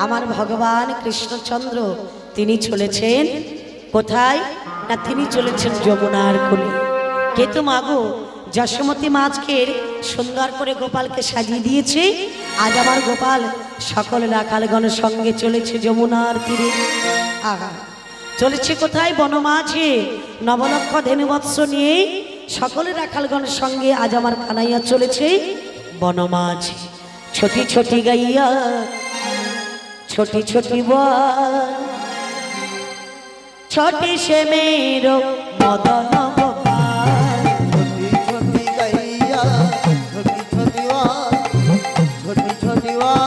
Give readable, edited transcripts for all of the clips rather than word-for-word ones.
আমার ভগবান কৃষ্ণচন্দ্র তিনি চলেছেন কোথায় না তিনি চলেছেন যমুনার কোলে। কিন্তু মাগো যশোমতী মাছকে সুন্দর করে গোপালকে সাজিয়ে দিয়েছে। আজ আমার গোপাল সকল রাখালগণের সঙ্গে চলেছে যমুনার তীরে। আহা চলেছে কোথায় বনমাঝে নবলক্ষ ধেনুবৎস নিয়ে সকল রাখালগণের সঙ্গে আজ আমার কানাইয়া চলেছে বনমাঝে। ছোটি ছোটি গাইয়া ছোটি ছোটি বল ছোটি সে মেরো মদন গোপাল। ছোটি ছোটি গাইয়া ছোটি ছোটি বল ছোটি ছোটি বল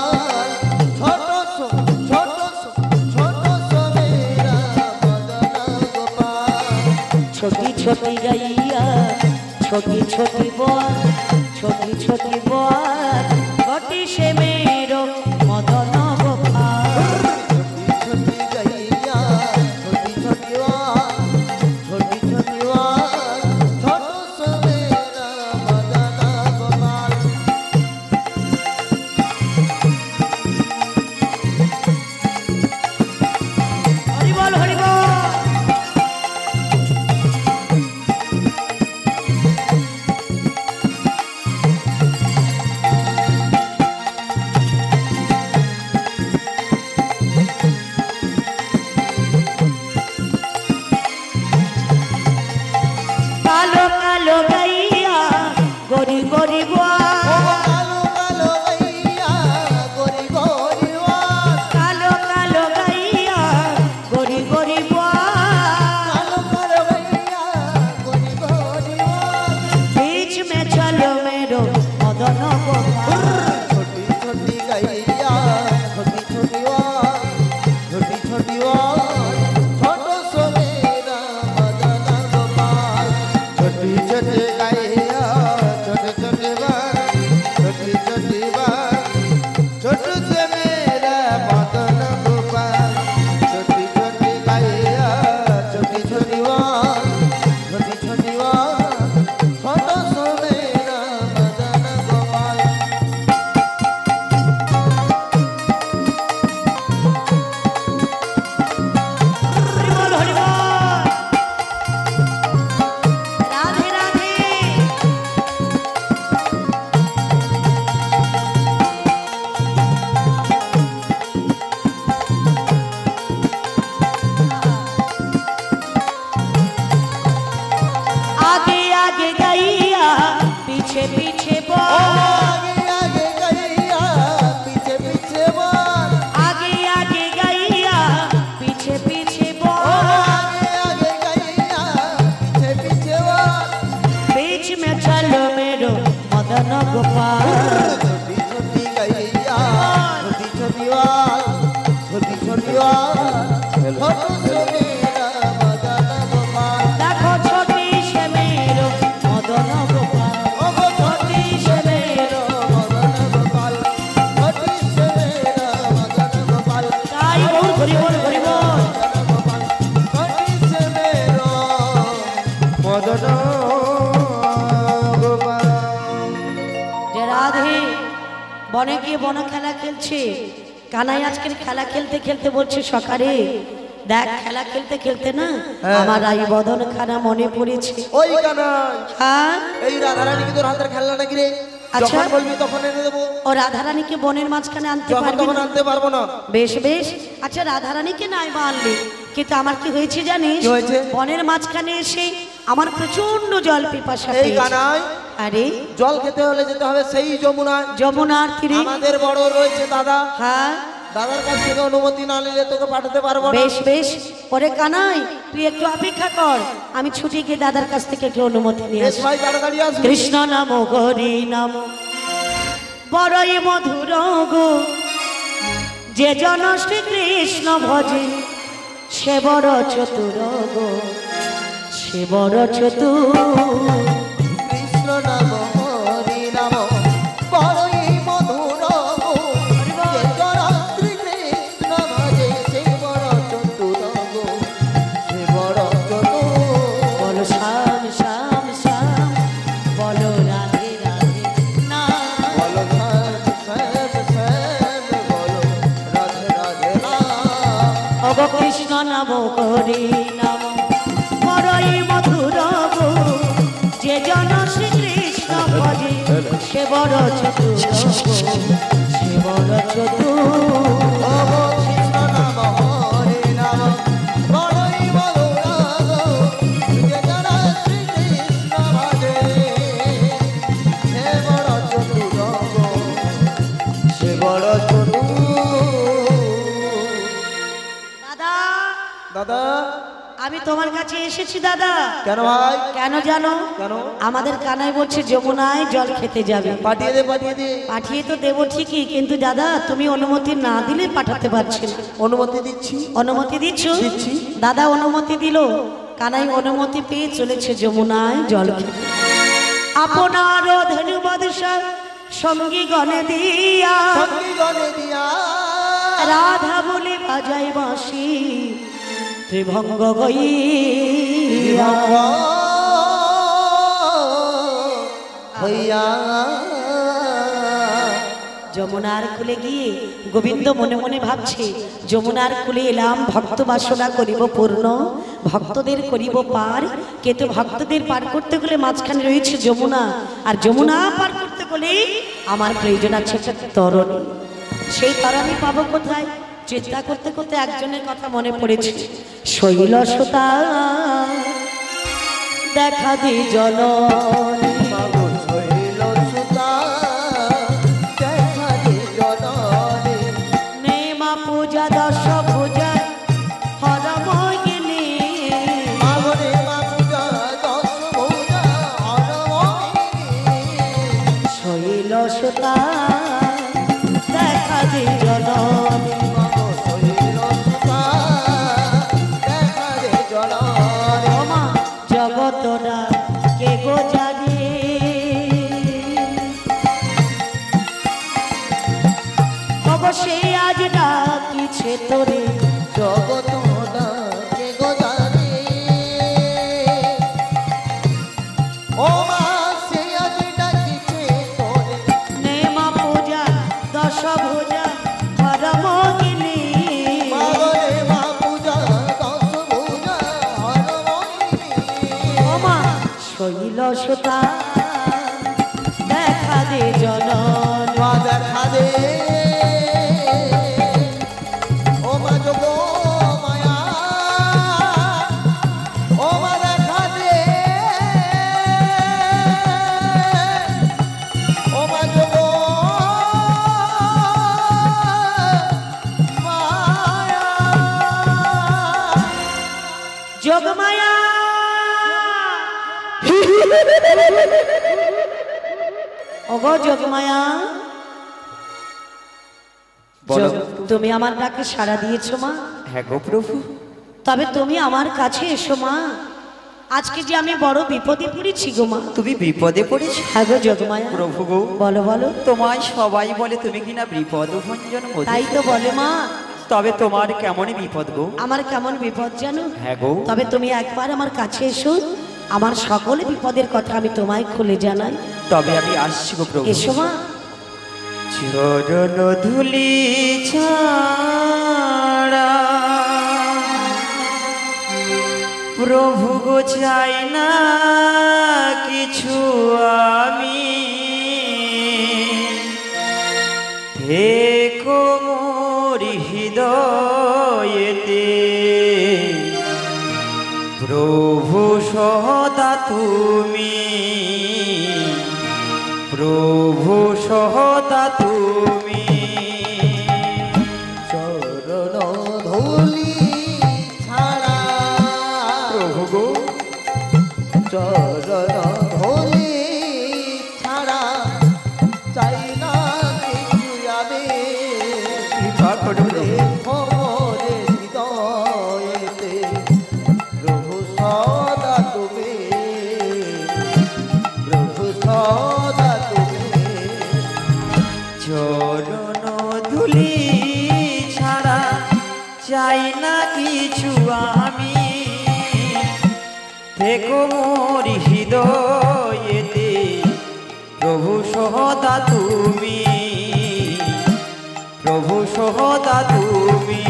ছোট মেরা মদন গোপাল। ছোটি ছোটি গাইয়া ছোটি ছোটি বল ছোটি ছোটি বল ছোটি সে মেরো মদন গোপাল। ছোটি গাইয়া ছোটি ছোটি বল ছোটি ছোটি বল ছোট মেরা মদন গোপাল। হরি বল হরি বল। কালো কালো গাইয়া গরি গরি কালো কালো গাইয়া গরি গরি বল কালো কালো গাইয়া গরি গরি কালো কালো গাইয়া গরি গরি বল। बीच में चलो मेरो मदन गोपाल। छोटी छोटी गाइया छोटी छोटी बल छोटी छोटी बल छोट सो मेरा मदन गोपाल। छोटी छोटी गाइया छोटी छोटी बल छोटी छोटी बल छोट से मेरा मदन गोपाल। छोटी छोटी गाइया छोटी छोटी बल छोटी छोटी बल छोट सो मेरा मदन गोपाल। हरि बोल हरि बोल। राधे राधे। आगे आगे गैया पीछे पीछे बोल। आगे आगे गैया पीछे पीछे बोल आगे आगे गैया पीछे पीछे बोल। आगे आगे गैया पीछे पीछे बोल। बीच में चलो मेरो मदन गोपाल। छोटी छोटी गैया छोटी छोटी बोल छोटी छोटी बोल छोटू से मेरा मदन गोपाल। देखो छोटी से मेरो मदन गोपाल। ओगो छोटी से मेरा मदन गोपाल छोटी से मेरा मदन गोपाल। ताई बोल हरि बोल हरि बोल। मदन गोपाल छोटी से मेरा मदन गोपाल। যে রাধে বনে গিয়ে বন খেলা খেলছে। কানাই আজকের খেলা খেলতে খেলতে বলছে সকালে দেখ খেলা খেলতে খেলতে না আমার এই বদন খানা মনে পড়েছে। ওই কানাই হ্যাঁ এই রাধারানী কি তোর হাতের খেলনা নাকি রে? আচ্ছা। যখন বলবি তখন এনে দেবো, ও রাধারানীকে বনের মাঝখানে আনতে যখন পারবি তখন না? আনতে পারবো না। বেশ বেশ আচ্ছা রাধারানীকে নাই বা আনলি কিন্তু আমার কি হয়েছে জানিস? কি হয়েছে? বনের মাঝখানে এসে আমার প্রচন্ড জল পিপাসা এই পেয়েছে। কানাই আরে জল খেতে হলে যেতে হবে সেই যমুনায়। যমুনার তীরে। আমাদের বড় রয়েছে দাদা, হ্যাঁ দাদার কাছ থেকে অনুমতি না নিলে তোকে পাঠাতে পারবো না। বেশ বেশ ওরে কানাই তুই একটু অপেক্ষা কর আমি ছুটি গিয়ে দাদার কাছ থেকে একটু অনুমতি নিয়ে বেশ আসি। ভাই তাড়াতাড়ি আসবি। কৃষ্ণ নাম হরি নাম বড়ই মধুর গো যে জন শ্রীকৃষ্ণ ভজে সে বড় চতুর গো সে বড় চতুর। কৃষ্ণ নাম হরি নাম বড়ই মধুর গো, যে জন শ্রীকৃষ্ণ ভজে সে বড় চতুর গো, সে বড় চতুর। বলো শ্যাম শ্যাম শ্যাম বলো রাধে রাধে না বলো শ্যাম শ্যাম শ্যাম বলো রাধে রাধে হরি নাম বড়ই মধুর গো, যে জন শ্রীকৃষ্ণ ভজে সে বড় চতুর গো, সে বড় চতুর। কৃষ্ণ নাম হরে নাম বড়ই মধুর গো, যে জন শ্রীকৃষ্ণ ভজে সে বড় চতুর গো, সে বড় চতুর। দাদা দাদা আমি তোমার কাছে এসেছি দাদা। কেন ভাই? কেন জানো? কেন? আমাদের কানাই বলছে যমুনায় জল খেতে যাবে। পাঠিয়ে দে, পাঠিয়ে দে। পাঠিয়ে তো দেবো ঠিকই, কিন্তু দাদা তুমি অনুমতি না দিলে পাঠাতে পারছি না। অনুমতি দিচ্ছি। অনুমতি দিচ্ছ? দিচ্ছি। দাদা অনুমতি দিল, কানাই অনুমতি পেয়ে চলেছে যমুনায় জল খেতে। আপনার ধনুবদশা সঙ্গী গণে দিয়া, সঙ্গী গণে দিয়া রাধা বলে বাজাই বাঁশি ত্রিভঙ্গ গইয়া। হইয়া যমুনার কুলে গিয়ে গোবিন্দ মনে মনে ভাবছে, যমুনার কুলে এলাম ভক্ত বাসনা করিব পূর্ণ, ভক্তদের করিব পার। কিন্তু ভক্তদের পার করতে গেলে মাঝখানে রয়েছে যমুনা, আর যমুনা পার করতে গেলে আমার প্রয়োজন আছে একটা তরণী। সেই তরণী পাবো কোথায়? চিন্তা করতে করতে একজনের কথা মনে পড়েছে, শৈলসুতা দেখা দি জননী। মাগো শৈলসুতা দেখা দে জননী, নেমা পূজা দশ পূজা হরমোহিনী। মাগো রে মা পূজা দশ পূজা হরমোহিনী, শৈলসুতা দেখা দি জননী। মাগো শৈলসুতা দেখা দে জননী। ওমা জগতরা কে গো জাগে, অবশ্যই আজ ডাকিছে তোরে। জগত ডাকে গো জানে, ও মা সে আজ ডাকিছে তোরে। নেমা পূজা দশ ভুজা হরমোহিনী। মাগো রে মা পূজা দশ পূজা হরমোহিনী, ওমা শৈলসুতা দেখা দে জননী। মা দেখা দে, ও মা যোগ মায়া, ও মা দেখা দে, ও মা যোগ মায়া। যোগমায়া ওগো যোগমায়া, বলো। তুমি আমার ডাকে সাড়া দিয়েছো মা। হ্যাঁ গো প্রভু, তবে তুমি আমার কাছে এসো মা, আজকে যে আমি বড় বিপদে পড়েছি গো মা। তুমি বিপদে পড়েছ হ্যাঁ গো যোগমায়া, প্রভু গো। বলো বলো। তোমায় সবাই বলে তুমি কিনা বিপদ ভঞ্জন তাই তো বলে মা। তবে তোমার কেমন বিপদ গো? আমার কেমন বিপদ জানো? হ্যাঁ গো। তবে তুমি একবার আমার কাছে এসো, আমার সকল বিপদের কথা আমি তোমায় খুলে জানাই। তবে আমি আসছি গো প্রভু। এসো মা। চরণ ধুলি ছাড়া প্রভু গো চাই না কিছু আমি, থেকো মোর হৃদয়েতে প্রভু সদা তুমি, প্রভু সদা তুমি। চরণ ধুলি ছাড়া প্রভু গো, চরণ ধুলি ছাড়া চাই না কিছু আমি, কৃপা করো প্রভু। রেখো মোরে হৃদয়েতে প্রভু সদা তুমি, প্রভু সদা তুমি। চরণ ধুলি ছাড়া চাই না কিছু আমি, থেকো মোর হৃদয়েতে প্রভু সদা তুমি, প্রভু সদা তুমি।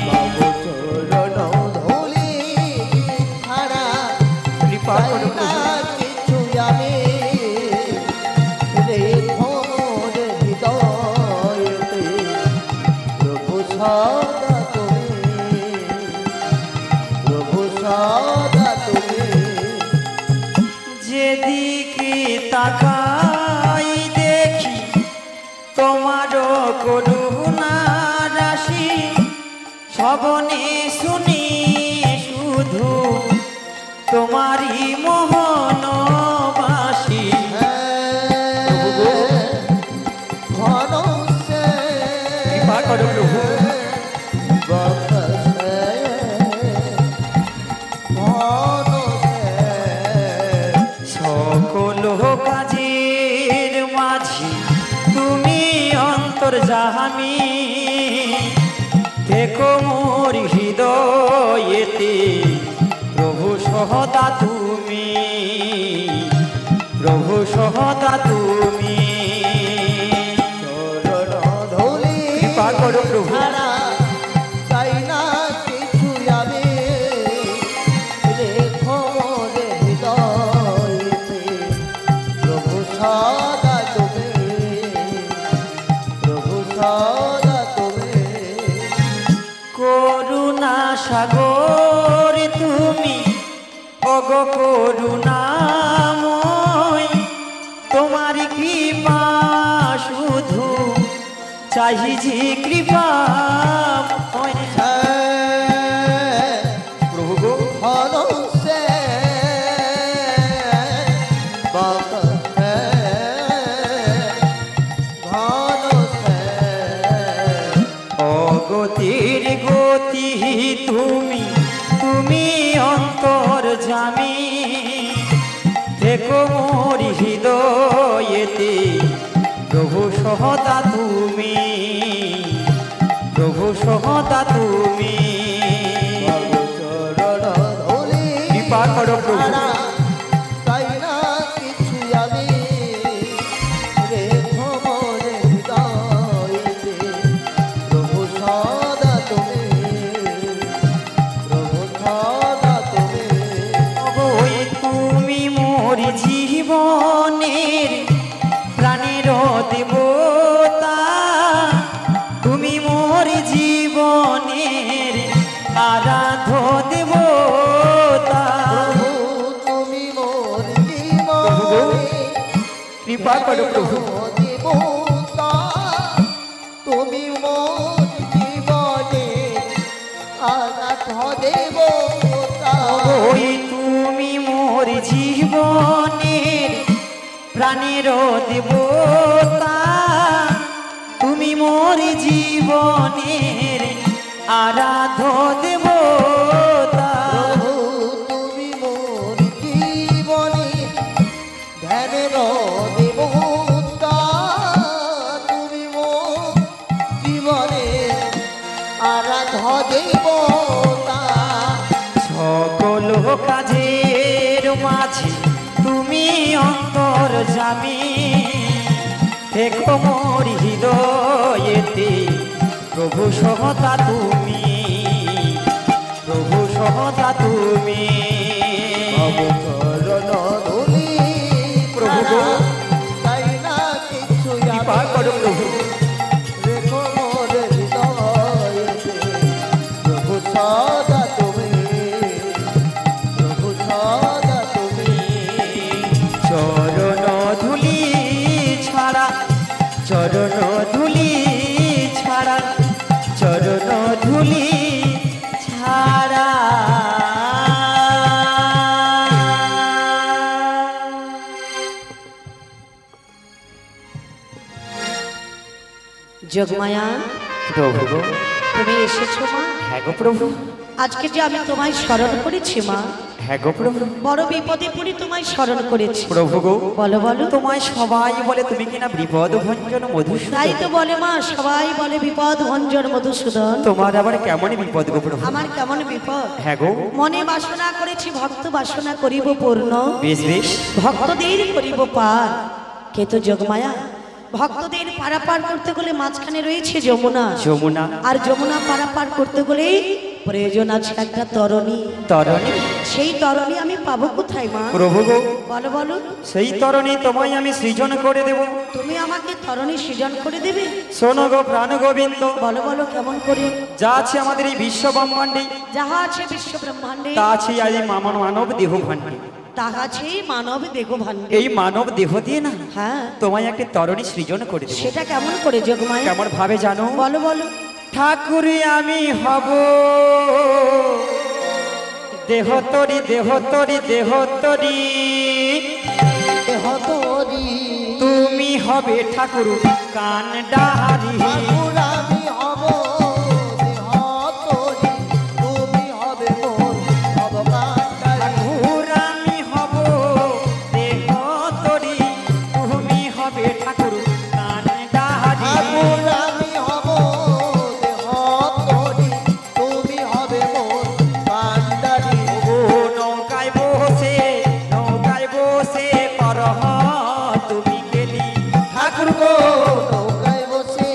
বাবু চরণ কৃপা করো চাই না কিছু আমি রেখো মোর হৃদয়েতে প্রভু সদা তুমি প্রভু সদা তুমি যেদিকে তাকাই দেখি তোমার করুণা রাশি শ্রবণে শুনি শুধু তোমারই মোহন বাসি ঘন সে কৃপা করো প্রভু সকল কাজের মাঝে তুমি অন্তর্যামী দেখো মোর হৃদয়েতে প্রভু সহদা তুমি প্রভু সহদা তুমি কৃপা করো প্রভু চাই না কিছু আমি রেখো মোর হৃদয়েতে প্রভু সদা তুমি প্রভু সদা তুমি করুণা সাগর তুমি অগ করুণাময় তোমার কৃপা শুধু চাহি যে কৃপা প্রভু গো ঘন সে ঘন সে অগতির গতি তুমি তুমি অন্তর্যামী দেখো মোর হৃদয়েতে প্রভু সহদা তুমি প্রভু সহদা তুমি চরণ ধুলি কৃপা করো প্রভু চাই না কিছু আমি রেখো মোর হৃদয়েতে প্রভু সদা তুমি প্রভু সদা তুমি ওই তুমি মোর জীবনের প্রাণের দেবতা তুমি মোর জীবনের আরাধ্য দেবতা তুমি মোর জীবনে কৃপা করো প্রভু দেবতা তুমি মোর জীবনে আরাধ্য দেবতা ওই তুমি মোর জীবনের প্রাণের দেবতা তুমি মোর জীবনের আরাধ্য দেবতা প্রভু তুমি মোর জীবনে ধ্যানের দেবতা তুমি মোর জীবনে আরাধ্য দেবতা সকল কাজের মাঝে তুমি অন্তর্যামী দেখো মোর হৃদয়েতে প্রভু সহদা তুমি প্রভু সহদা তুমি চরণ ধুলি প্রভু গো চাই না কিছু কৃপা করো প্রভু রেখো মোর হৃদয়েতে প্রভু সদা তুমি প্রভু সদা তুমি চরণ ধুলি ছাড়া চরণ ধুলি ছাড়া চরণ ধুলি ছাড়া যোগমায়া প্রভু গো তুমি এসেছো মা? হ্যাঁ গো প্রভু আজকে যে আমি তোমায় স্মরণ করেছি মা, হ্যাঁ গো প্রভু বড় বিপদে পড়ে তোমায় স্মরণ করেছি। প্রভু গো বলো বলো। তোমায় সবাই বলে তুমি কিনা বিপদ ভঞ্জন তাই মধুসূদন তো বলে মা, সবাই বলে বিপদ ভঞ্জন মধুসূদন। তোমার আবার কেমন বিপদ গো প্রভু? আমার কেমন বিপদ? হ্যাঁ গো মনে বাসনা করেছি ভক্ত বাসনা করিব পূর্ণ, বেশ বেশ ভক্তদের করিব পার। কে তো যোগমায়া ভক্তদের পারাপার করতে গেলে মাঝখানে রয়েছে যমুনা, যমুনা আর যমুনা পারাপার করতে গেলেই প্রয়োজন আছে একটা তরণী। তরণী, সেই তরণী আমি পাবো কোথায় মা? প্রভু গো, বলো বলো। সেই তরণী তোমায় আমি সৃজন করে দেব। তুমি আমাকে তরণী সৃজন করে দেবে? শোনো গো প্রাণ গোবিন্দ, বলো বলো কেমন করে? যা আছে আমাদের এই বিশ্ব ব্রহ্মাণ্ডে, যাহা আছে বিশ্ব ব্রহ্মাণ্ডে, তা আছে এই মানব দেহ ভাণ্ডে। তাহা আছে মানব দেহ ভাণ্ডে। এই মানব দেহ দিয়ে না হ্যাঁ, তোমায় একটা তরণী সৃজন করে দেব। সেটা কেমন করে যোগমায়া? কেমন ভাবে জানো? বলো বলো। ঠাকুরি আমি হব দেহ তরি, দেহ তরি, দেহ তরি, দেহ তরি তুমি হবে ঠাকুর কান্ডারি। ঠাকুর আমি হব দেহ তরি, তুমি হবে মোর ভবকান্ডারি। ঠাকুর আমি হব দেহ তরি, তুমি হবে ঠাকুর কান্ডারি। ঠাকুর আমি হব দেহ তরি, তুমি হবে মোর কান্ডারি। ও নৌকায় বসে, নৌকায় বসে করহ তুমি গেলি ঠাকুর গো। নৌকায় বসে,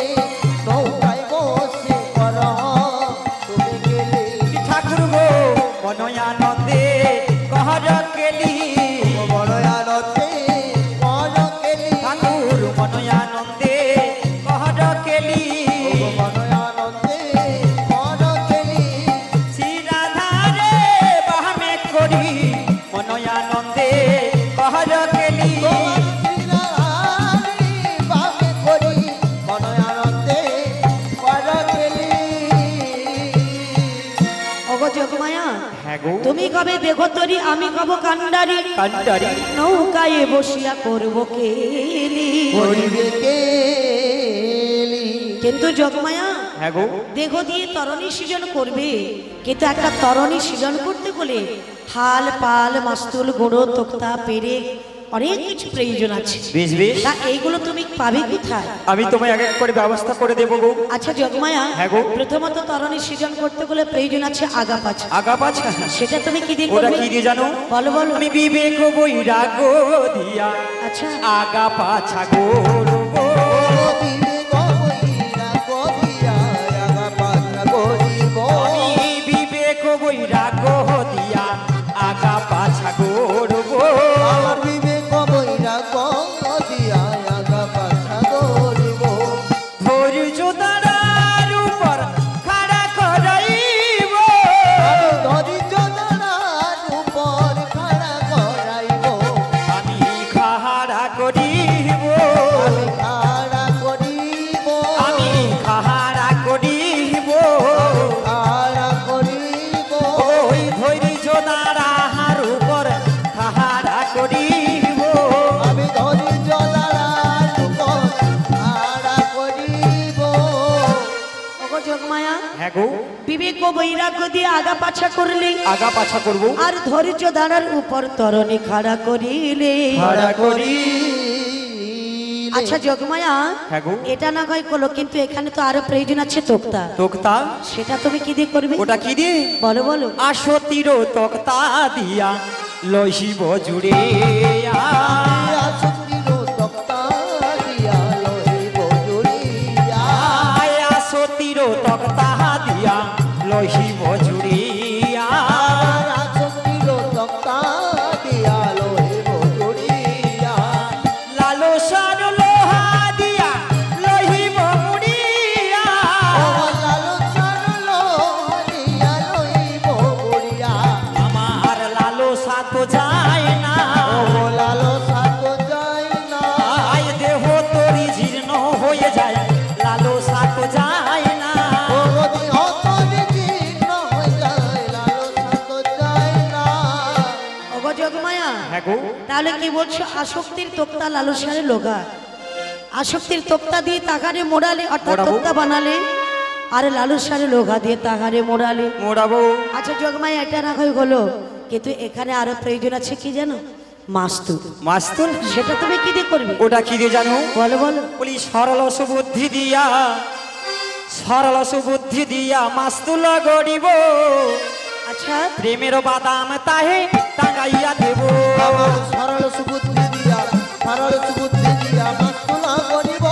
নৌকায় বসে করহ তুমি গেলে। ঠাকুর গো মনয় আনন্দে কহর কেলি, বড় আনন্দে মন কেলি, ঠাকুর মনয় আনন্দে কহর কেলি। বড় আনন্দে মন কেলি। শ্রী রাধারে বাহমে করি মনয় আনন্দে কহর কেলি। তোমার শ্রীরাধারি বামে করি, মন আনন্দে কর কেলি। ওগো যোগমায়া, হ্যাঁ গো, তুমি কবে দেহ তরি, আমি কব কান্ডারি। কান্ডারি নৌকায় বসিয়া করব কেলি। করিবে কেলি। কিন্তু যোগমায়া, হ্যাঁ গো, দেহ দিয়ে তরণী সৃজন করবে, কিন্তু একটা তরণী সৃজন করতে গেলে হাল পাল মাস্তুল গুঁড়ো তোক্তা পেরে অনেক কিছু প্রয়োজন আছে। বেশ বেশ, তা এইগুলো তুমি পাবে কোথায়? আমি তোমায় এক এক করে ব্যবস্থা করে দেবো গো। আচ্ছা যোগমায়া, হ্যাঁ গো। প্রথমত তরণী সৃজন করতে গেলে প্রয়োজন আছে আগা পাছা। আগা পাছা, সেটা তুমি কি দিয়ে ওটা করবে? কি দিয়ে জানো? বলো বলো। আমি বিবেক বৈরাগ দিয়া আচ্ছা, আগা পাছা করব। ও বিবেক বৈরা করিয়া আগা পাছা করিব। আমি বিবেক বৈরাগ দিয়া আগা পাছা করব। আমার বিবেক বৈরা করিয়া আগা পাছা করিব। ধৈর্য দ্বারার উপর খাড়া করাইব। আমি ধৈর্য দ্বারার উপর খাড়া করাইব। আমি খাড়া করিব, আমি খাড়া করিব। আমি খাড়া করিব। খাড়া করিব। ওই ধৈর্য দ্বারার উপর খাড়া করিব। আমি ধৈর্য দ্বারার উপর খাড়া করিব। ওগো যোগমায়া, হ্যাঁ গো, বিবেক ও বৈরাগ্য দিয়ে আগা পাছা করলে আগা পাছা করব। আর ধৈর্য দ্বারার উপর তরণী খাড়া করিলে। খাড়া করি। আচ্ছা যোগমায়া, হ্যাঁ গো, এটা না হয় করলো, কিন্তু এখানে তো আরো প্রয়োজন আছে তোক্তা। তোক্তা, সেটা তুমি কি দিয়ে করবে? ওটা কি দিয়ে? বলো বলো। আসতির তোক্তা দিয়া লইব জুড়ে। আসক্তির তক্তা দিয়া লইব জুড়িয়া। আসতির তোক্তা দিয়া লইব জুড়িয়া। আমার আসক্তির তক্তা দিয়া লইব জুড়িয়া। লালসার লোহা দিয়া লইব মুড়িয়া। আমার লালসার লোহারিয়া লইব বুড়িয়া। আমার লালসা তো যায় না, ও লালসা তো যাই না। আয় দেহ তরি জীর্ণ হয়ে যায়, লালসা তো যায় না। ও দেহ তরি জীর্ণ হয়ে যায়, লালসা তো যাই না। ওগো যোগমায়া, হ্যাঁ গো, তাহলে কি বলছো? আসক্তির তোক্তা লালসারে লোগা, আসক্তির তোক্তা দিয়ে তাহারে মোড়ালে, অর্থাৎ মোড়াবো। তোক্তা বানালে, আর লালসারে লোগা দিয়ে তাহারে মোড়ালে। মোড়াবো। আচ্ছা যোগমায়া, এটা না হয় হলো, কিন্তু এখানে আরো প্রয়োজন আছে কি জানো? মাস্তুর। মাস্তুল, সেটা তুমি কি দিয়ে করবে? ওটা কি দিয়ে জানো? বলো বলো। বলি সরল সুবুদ্ধি দিয়া, সরল সুবুদ্ধি দিয়া মাস্তুল গড়িব। আচ্ছা, প্রেমের বাদাম তাহে টাঙ্গাইয়া দেব। আমার সরল সুবুদ্ধি দিয়া, সরল সুবুদ্ধি দিয়া মাস্তুলা করিব।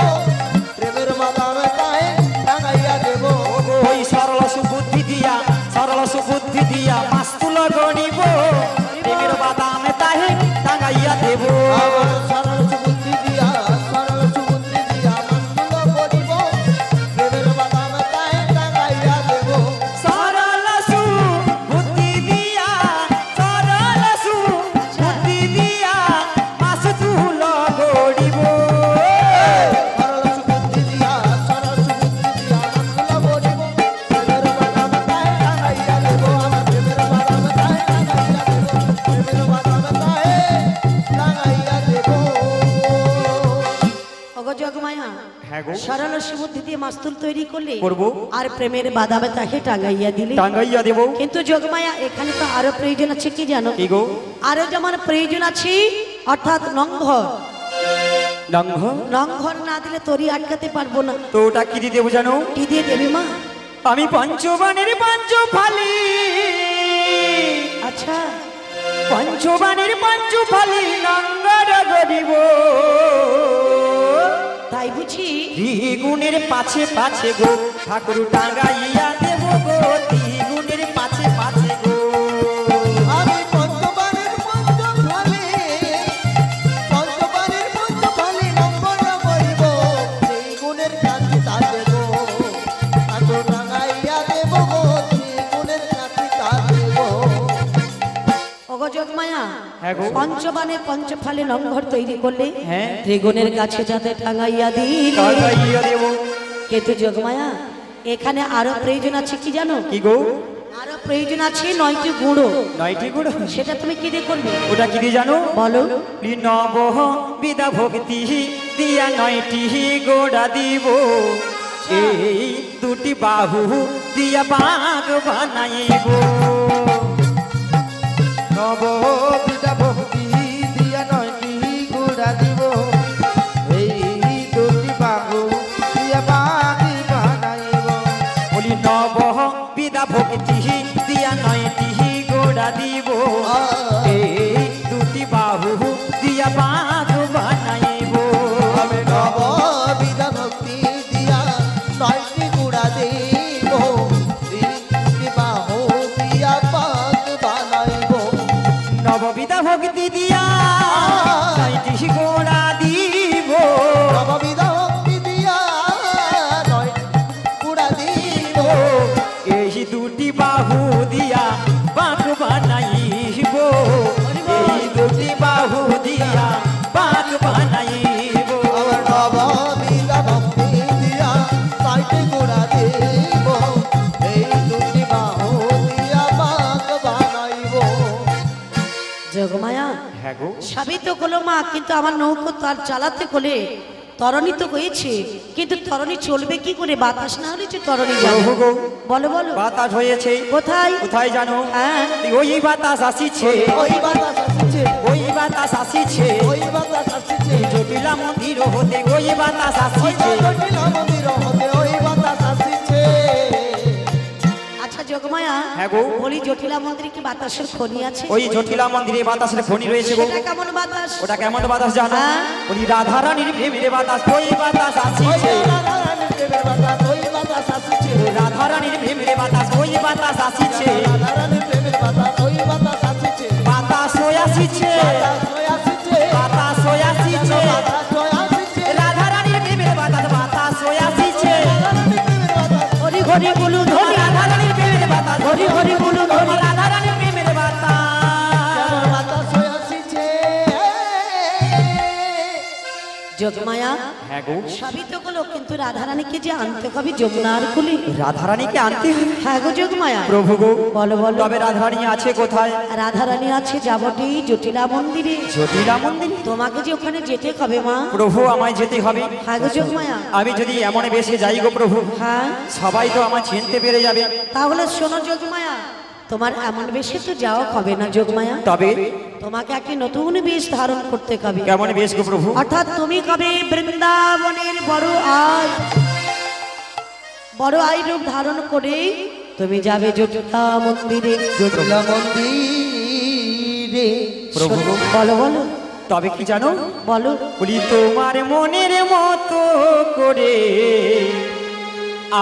হ্যাঁ গো সরল সুবুদ্ধি দিয়ে মাস্তুল তৈরি করলে করব আর প্রেমের বাদামে তাকে টাঙ্গাইয়া দিলে টাঙ্গাইয়া দেব কিন্তু যোগমায়া এখানে তো আরো প্রয়োজন আছে কি জানো কি গো আরো যেমন প্রয়োজন আছে অর্থাৎ লঙ্ঘর লঙ্ঘ লঙ্ঘর না দিলে তরি আটকাতে পারবো না তো ওটা কি দিয়ে দেবো জানো কি দিয়ে দেবে মা আমি পঞ্চবাণীর পঞ্চ ফালি আচ্ছা পঞ্চবাণীর পঞ্চ ফালি লঙ্গর গরিব তাই বুঝি দ্বিগুণের পাছে পাছে গো ঠাকুর টাঙ্গাইয়া দেব গো দ্বিগুণের পাছে পাছে গো আমি পঞ্চবাণীর পঞ্চফলে নম্বর করিব সেই গুণের কাছে তা দেব ঠাকুর টাঙ্গাইয়া দেব গো সেই গুণের কাছে তা দেব ওগো যোগমায়া হ্যাঁ গো পঞ্চবানে পঞ্চফালে লঙ্ঘর তৈরি করলে হ্যাঁ ত্রিগুণের কাছে যাতে টাঙ্গাইয়া দিলে টাঙ্গাইয়া দেব কিন্তু যোগমায়া এখানে আরো প্রয়োজন আছে কি জানো কি গো আরো প্রয়োজন আছে 9টি গুঁড়ো 9টি গুণ সেটা তুমি কি দিয়ে করবে ওটা কি দিয়ে জানো বলো নব বিদা ভক্তি দিয়া 9টি গোড়া দিব এই দুটি বাহু দিয়া বাঘ বানাইব নব বিদা ভক্তি দিয়া 9টি গোড়া দিব এই দুটি বাহু দিয়া বাগি বানাইব বলি নব বিদা ভক্তি দিয়া 9টি গোড়া দিব এই দুটি বাহু দিয়া বাঘ বানাইব আমি নব বিদা ভক্তি দিয়া 9টি গোড়া দেব এই দুটি বাহু দিয়া বাগ বানাইব নববিদা ভক্তি দিয়া 9টি গোড়া দিব নব বিদা ভক্তি দিয়া 9টি গোড়া দিব এই দুটি বাহু দিয়া বাঘ বানাইব এই দুটি বাহু দিয়া বাঘ বানাইব আমার নব বিদা ভক্তি দিয়া 9টি গোড়া দেব এই দুটি বাহু দিয়া বাগ বানাইব যোগমায়া হ্যাঁ গো সবই তো হলো মা কিন্তু আমার নৌকো তার চালাতে হলে তরণী তো হয়েছে কিন্তু তরণী চলবে কি করে বাতাস না হলে যে তরণী যাবে প্রভু গো বলো বলো বাতাস হয়েছে কোথায় কোথায় জানো হ্যাঁ ওই বাতাস আসিছে ওই বাতাস আসিছে ওই বাতাস আসিছে ওই বাতাস আসিছে জটিলা মন্দির হতে ওই বাতাস ওই আসিছে জটিলা মন্দির হতে ওই বাতাস আসিছে আচ্ছা যোগমায়া হ্যাঁ গো বলি জটিলা মন্দিরে কি বাতাসের খনি আছে ওই জটিলা মন্দিরে বাতাসের খনি রয়েছে গো সেটা কেমন বাতাস ওটা কেমন বাতাস জানো হ্যাঁ। বলি রাধারানীর প্রেমের বাতাস ওই বাতাস ওই আসিছে রাধারানীর প্রেমের বাতাস ওই বাতাস আসিছে রাধারানীর প্রেমের বাতাস ওই বাতাস আসিছে রাধারানীর প্রেমের বাতাস ওই বাতাস আসিছে বাতাস হয়ে আসিছে বাতাস হয়ে আসিছে বাতাস হয়ে আসিছে বাতাস হয়ে আসিছে রাধারানীর প্রেমের বাতাস বাতাস হয়ে আসিছে রাধারানীর প্রেমের বাতাস হরি হরি বলু ধরি রাধারানীর প্রেমের বাতাস হরি হরি বলু ধরি রাধারানীর প্রেমের বাতাস কেমন বাতাস হয়ে আসিছে যোগমায়া হ্যাঁ গো সবই তো হলো কিন্তু রাধারানীকে যে আনতে হবে যমুনার কুলে রাধারানীকে আনতে হবে হ্যাঁ গো যোগমায়া প্রভু গো বলো বলো তবে রাধারানী আছে কোথায় রাধারানী আছে যাবটি জটিলা মন্দিরে জটিলা মন্দির তোমাকে যে ওখানে যেতে হবে মা প্রভু আমায় যেতে হবে হ্যাঁ গো যোগমায়া আমি যদি এমন বেশে যাই গো প্রভু হ্যাঁ সবাই তো আমার চিনতে পেরে যাবে তাহলে শোনো যোগমায়া তোমার এমন বেশে তো যাওয়া হবে না যোগমায়া তবে তোমাকে একটি নতুন বেশ ধারণ করতে হবে কেমন বেশ গো প্রভু অর্থাৎ তুমি কবে বৃন্দাবনের বড় আই রূপ ধারণ করে তুমি যাবে জটিলা মন্দিরে জটিলা মন্দিরে প্রভু গো, বলো বলো তবে কি জানো বলো বলি তোমার মনের মতো করে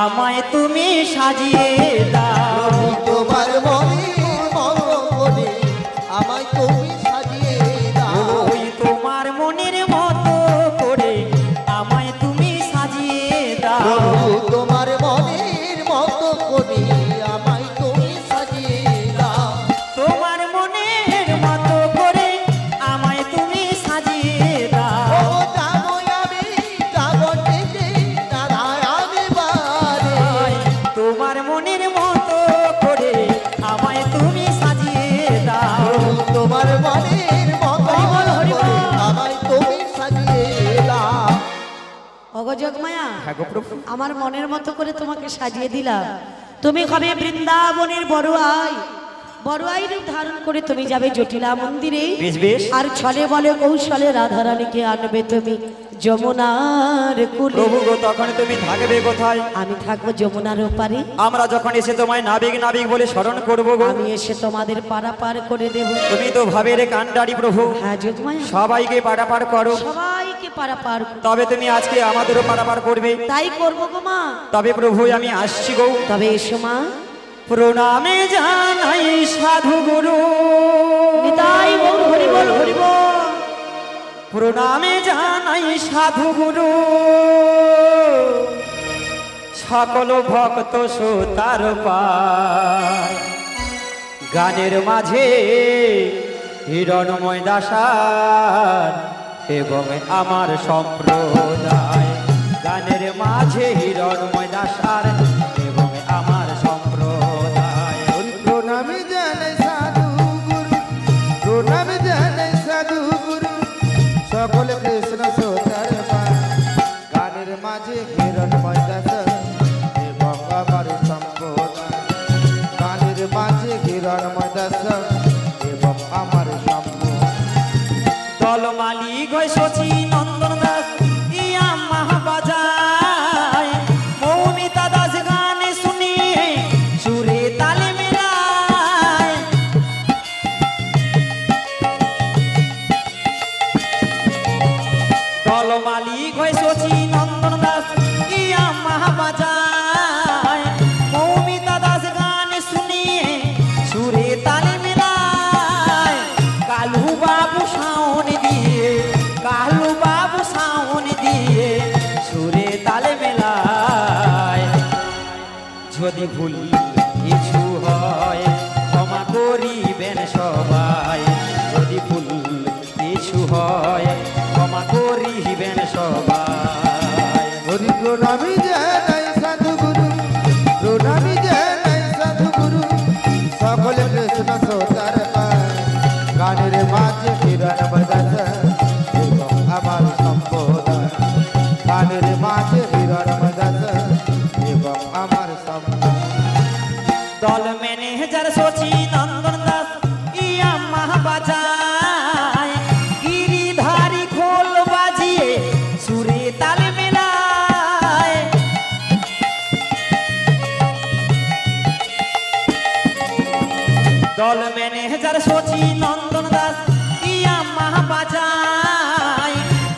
আমায় তুমি সাজিয়ে দাও তোমার মনের মতো করে আমায় তুমি সাজিয়ে দাও ওই তোমার মনের মতো করে আমায় তুমি সাজিয়ে দাও তোমার মনের মতো করে আমায় তুমি সাজিয়ে দাও তোমার মনের মতো করে আমায় তুমি সাজিয়ে দাও ও যাবো আমি যাবো ডেকে নারায়ণ বারে তোমার মনের মতো করে আমায় তুমি সাজিয়ে দাও তোমার মনের মতো হরি বল, হরি বল। করে আমায় তুমি সাজিয়ে দাও অগ ওগো যোগমায়া, হ্যাঁ গো প্রভু। আমার মনের মতো করে তোমাকে সাজিয়ে দিলাম। তুমি হবে বৃন্দাবনের বড়ুয়াই, বড়ুয়াই রূপ ধারণ করে তুমি যাবে জটিলা মন্দিরে। বেশ বেশ। আর ছলে বলে কৌশলে রাধারানীকে আনবে তুমি যমুনার কুলে। প্রভু গো, তখন তুমি থাকবে কোথায়? আমি থাকবো যমুনার ওপারে। আমরা যখন এসে তোমায় নাবিক নাবিক বলে স্মরণ করবো গো, আমি এসে তোমাদের পারাপার করে দেব। তুমি তো ভাবের কান্ডারি প্রভু, হ্যাঁ যোগমায়া, সবাইকে পারাপার করো। সবাইকে পারাপার করব। তবে তুমি আজকে আমাদেরও পারাপার করবে। তাই করবো গো মা। তবে প্রভু আমি আসছি গো। তবে এসো মা। প্রণামে জানাই সাধু গুরু, নিতাই গৌর হরি বল হরি বল। প্রণামে জানাই সাধু গুরু, সকল ভক্ত সুতার পায়। গানের মাঝে হিরণময় দাসার এবং আমার সম্প্রদায়। গানের মাঝে হিরণময় দাসার এবং আমার সম্প্রদায়। প্রণামী জানাই সাধু গুরু, প্রণামী জানাই সাধু গুরু, সকল কৃষ্ণ সোতার পায়। গানের মাঝে হিরণময় দাস এবং আমার সম্প্রদায়। গানের মাঝে হিরণময় দাস এবং আমার সম্প্রদায়। দল মালিক হয় শচী নন্দন দাস, ইয়া মহাবাজায়। মৌমিতা দাস গানে শুনিয়ে সুরে তালে মেলায়। দল মালিক হয় শচী নন্দন দাস, ইয়া মহাবাজায়। মৌমিতা দাস গানে শুনিয়ে সুরে তালে মেলায়। কালু বাবু শাওন দিয়ে, কালু বাবু শাওন দিয়ে সুরে তালে মেলায়। যদি ভুল কিছু হয় ক্ষমা করিবেন সবাই। যদি ভুল কিছু হয় ক্ষমা করিবেন সবাই। হরি প্রণামী জানাই সাধু গুরু, প্রণামী জানাই সাধু গুরু, সকল কৃষ্ণ সোতার পায়। গানের মাঝে হিরণময় দাস এবং আমার সম্প্রদায়। গানের মাঝে হিরণময় দাস এবং আমার সম্প্রদায়। দল ম্যানেজার শচী নন্দন দাস, ইয়া মহাবাজায়। গিরিধারী খোল বাজিয়ে সুরে তালে মেলায়। দল ম্যানেজার শচী নন্দন দাস, ইয়া মহাবাজায়।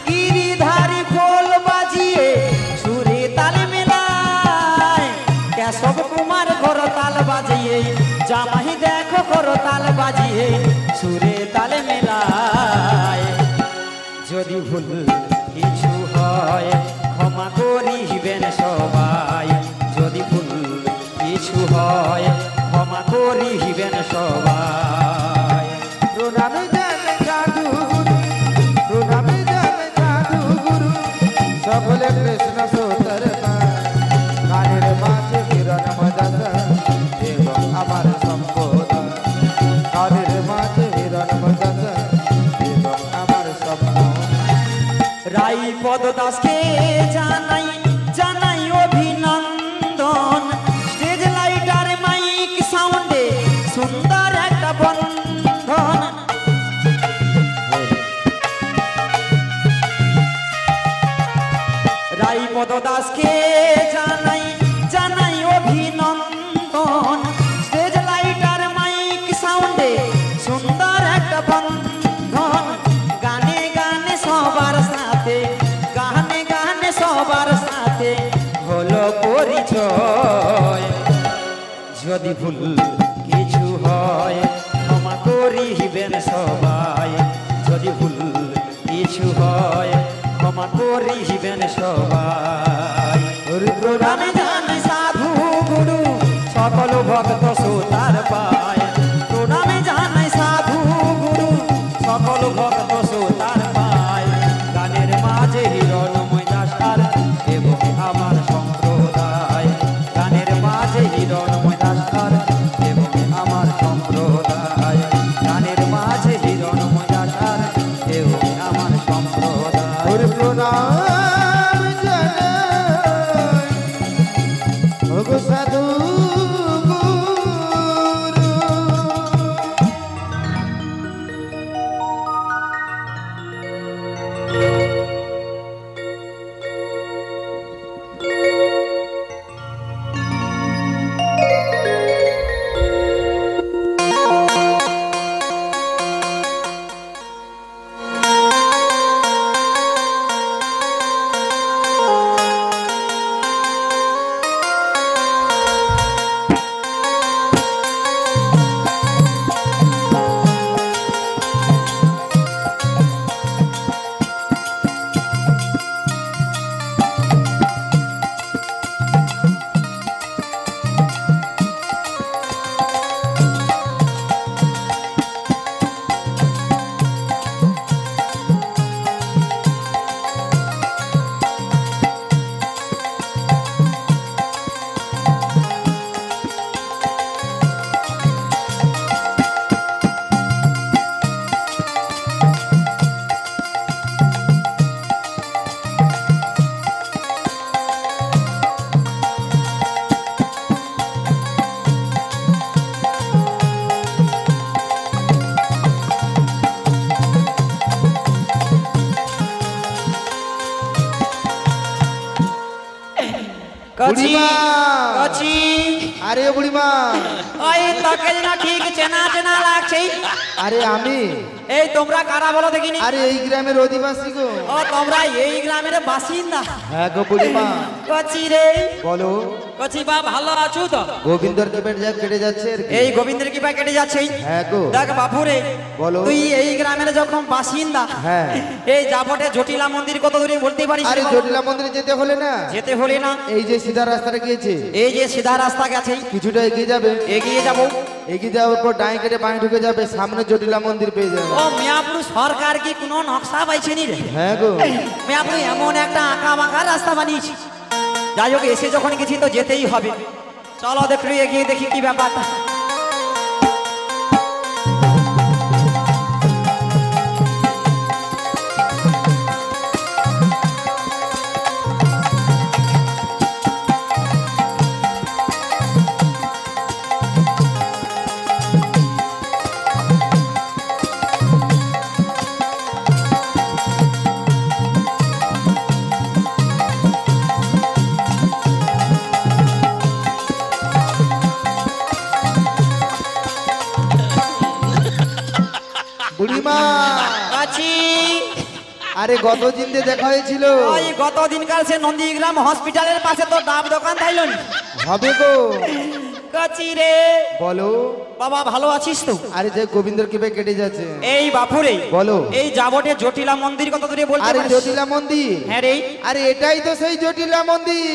গিরিধারী খোল বাজিয়ে সুরে তালে মেলায়। কেশব কুমার করতাল বাজিয়ে, জামাই দেখো করতাল বাজিয়ে সুরে তালে মেলায়। যদি ভুল কিছু হয় ক্ষমা করিবেন সবাই। যদি ভুল কিছু হয় ক্ষমা করিবেন সবাই। প্রণামী জানাই সাধু গুরু, প্রণামী জানাই সাধু গুরু, সকলে কৃষ্ণ সোতার পায়। গানের মাঝে হিরণময় দাস এবং আমার সম্প্রদায়। গানের মাঝে হিরণময় দাস এবং আমার সম্প্রদায়। রাই পদ দাসকে জানাই জানাই অভিনন্দন। স্টেজ লাইটার মাইক সাউন্ডে সুন্দর একটা বন্ধন। রাই পদ দাসকে জানাই জানাই অভিনন্দন। স্টেজ লাইটার মাইক সাউন্ডে সুন্দর একটা বন্ধন। গানে গানে সবার সাথে, গানে গানে সবার সাথে হলো পরিচয়। যদি ভুল কিছু হয় ক্ষমা করিবেন সবাই। যদি ভুল কিছু হয় ক্ষমা করিবেন সবাই। হরি প্রণামে জানাই সাধু গুরু, সকল ভক্ত সুতার পায়। প্রণামে জানাই সাধু গুরু, সকল ভক্ত সুতার পায়। গানের মাঝে হিরণময় দাসার এবং আমার সম্প্রদায়। গানের মাঝে হিরণময় দাসার এবং আমার সম্প্রদায়। গানের মাঝে হিরণময় দাসার এবং আমার সম্প্রদায়। হরি প্রণামী জানাই বুড়িমা কচি আরে বুড়িমা ওই তোকে না ঠিক চেনা চেনা লাগছে। আরে আমি এই তোমরা কারা বলো দেখিনি? আরে এই গ্রামের অধিবাসী গো। ও তোমরা এই গ্রামের বাসিন্দা? হ্যাঁ গো বুড়িমা। কচি রে বলো। কচি বা ভালো আছো তো? গোবিন্দর কি কেটে যাচ্ছে আর কি। এই গোবিন্দের কি পা কেটে যাচ্ছে? হ্যাঁ গো। দেখ বাপু রে, বলো। তুই এই গ্রামের যখন বাসিন্দা, হ্যাঁ, এই জাপটে জটিলা মন্দির কত দূরে বলতে পারিস? আরে জটিলা মন্দিরে যেতে হলে না, যেতে হলে না, এই যে সিধা রাস্তাটা গিয়েছে, এই যে সিধা রাস্তা গেছে, কিছুটা এগিয়ে যাবে, এগিয়ে যাব, এগিয়ে যাওয়ার পর ডাইন কেটে বাঁ ঢুকে যাবে, সামনে জটিলা মন্দির পেয়ে যাবে। ও মিয়াপুর সরকার কি কোনো নকশা পাইছে নি রে? হ্যাঁ গো। মিয়াপুর এমন একটা আঁকা বাঁকা রাস্তা বানিয়েছি, যাই হোক এসে যখন গেছি তো যেতেই হবে। চলো দেখলি এগিয়ে দেখি কি ব্যাপারটা। বুড়িমা আছি। আরে গত দিনে দেখা হয়েছিল। ওই গত দিনকার সে নন্দীগ্রাম হসপিটালের পাশে তো ডাব দোকান থাইলো নি? হবে গো। কাচি রে বলো। বাবা ভালো আছিস তো? আরে যে গোবিন্দর কি কেটে যাচ্ছে। এই বাপুরে বলো। এই জাবটে জটিলা মন্দির কত দূরে বলতে আরে পারিস? জটিলা মন্দির। হ্যাঁ রে। আরে এটাই তো সেই জটিলা মন্দির।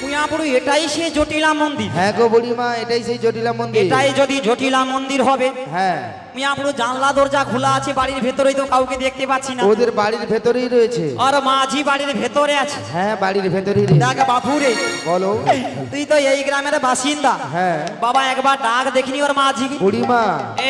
পুয়াপুরু এটাই সে জটিলা মন্দির? হ্যাঁ গো বুড়িমা, এটাই সেই জটিলা মন্দির। এটাই যদি জটিলা মন্দির হবে, হ্যাঁ, মিয়াপুরু জানলা দরজা খোলা আছে, বাড়ির ভেতরেই তো কাউকে দেখতে পাচ্ছি না। ওদের বাড়ির ভেতরেই রয়েছে। আর মাঝি বাড়ির ভেতরে আছে। হ্যাঁ, বাড়ির ভেতরেই রয়েছে। দেখ বাপুরে, বলো। তুই তো এই গ্রামের বাসিন্দা। হ্যাঁ। বাবা একবার ডাক দেখিনি ওর মাঝি। বুড়িমা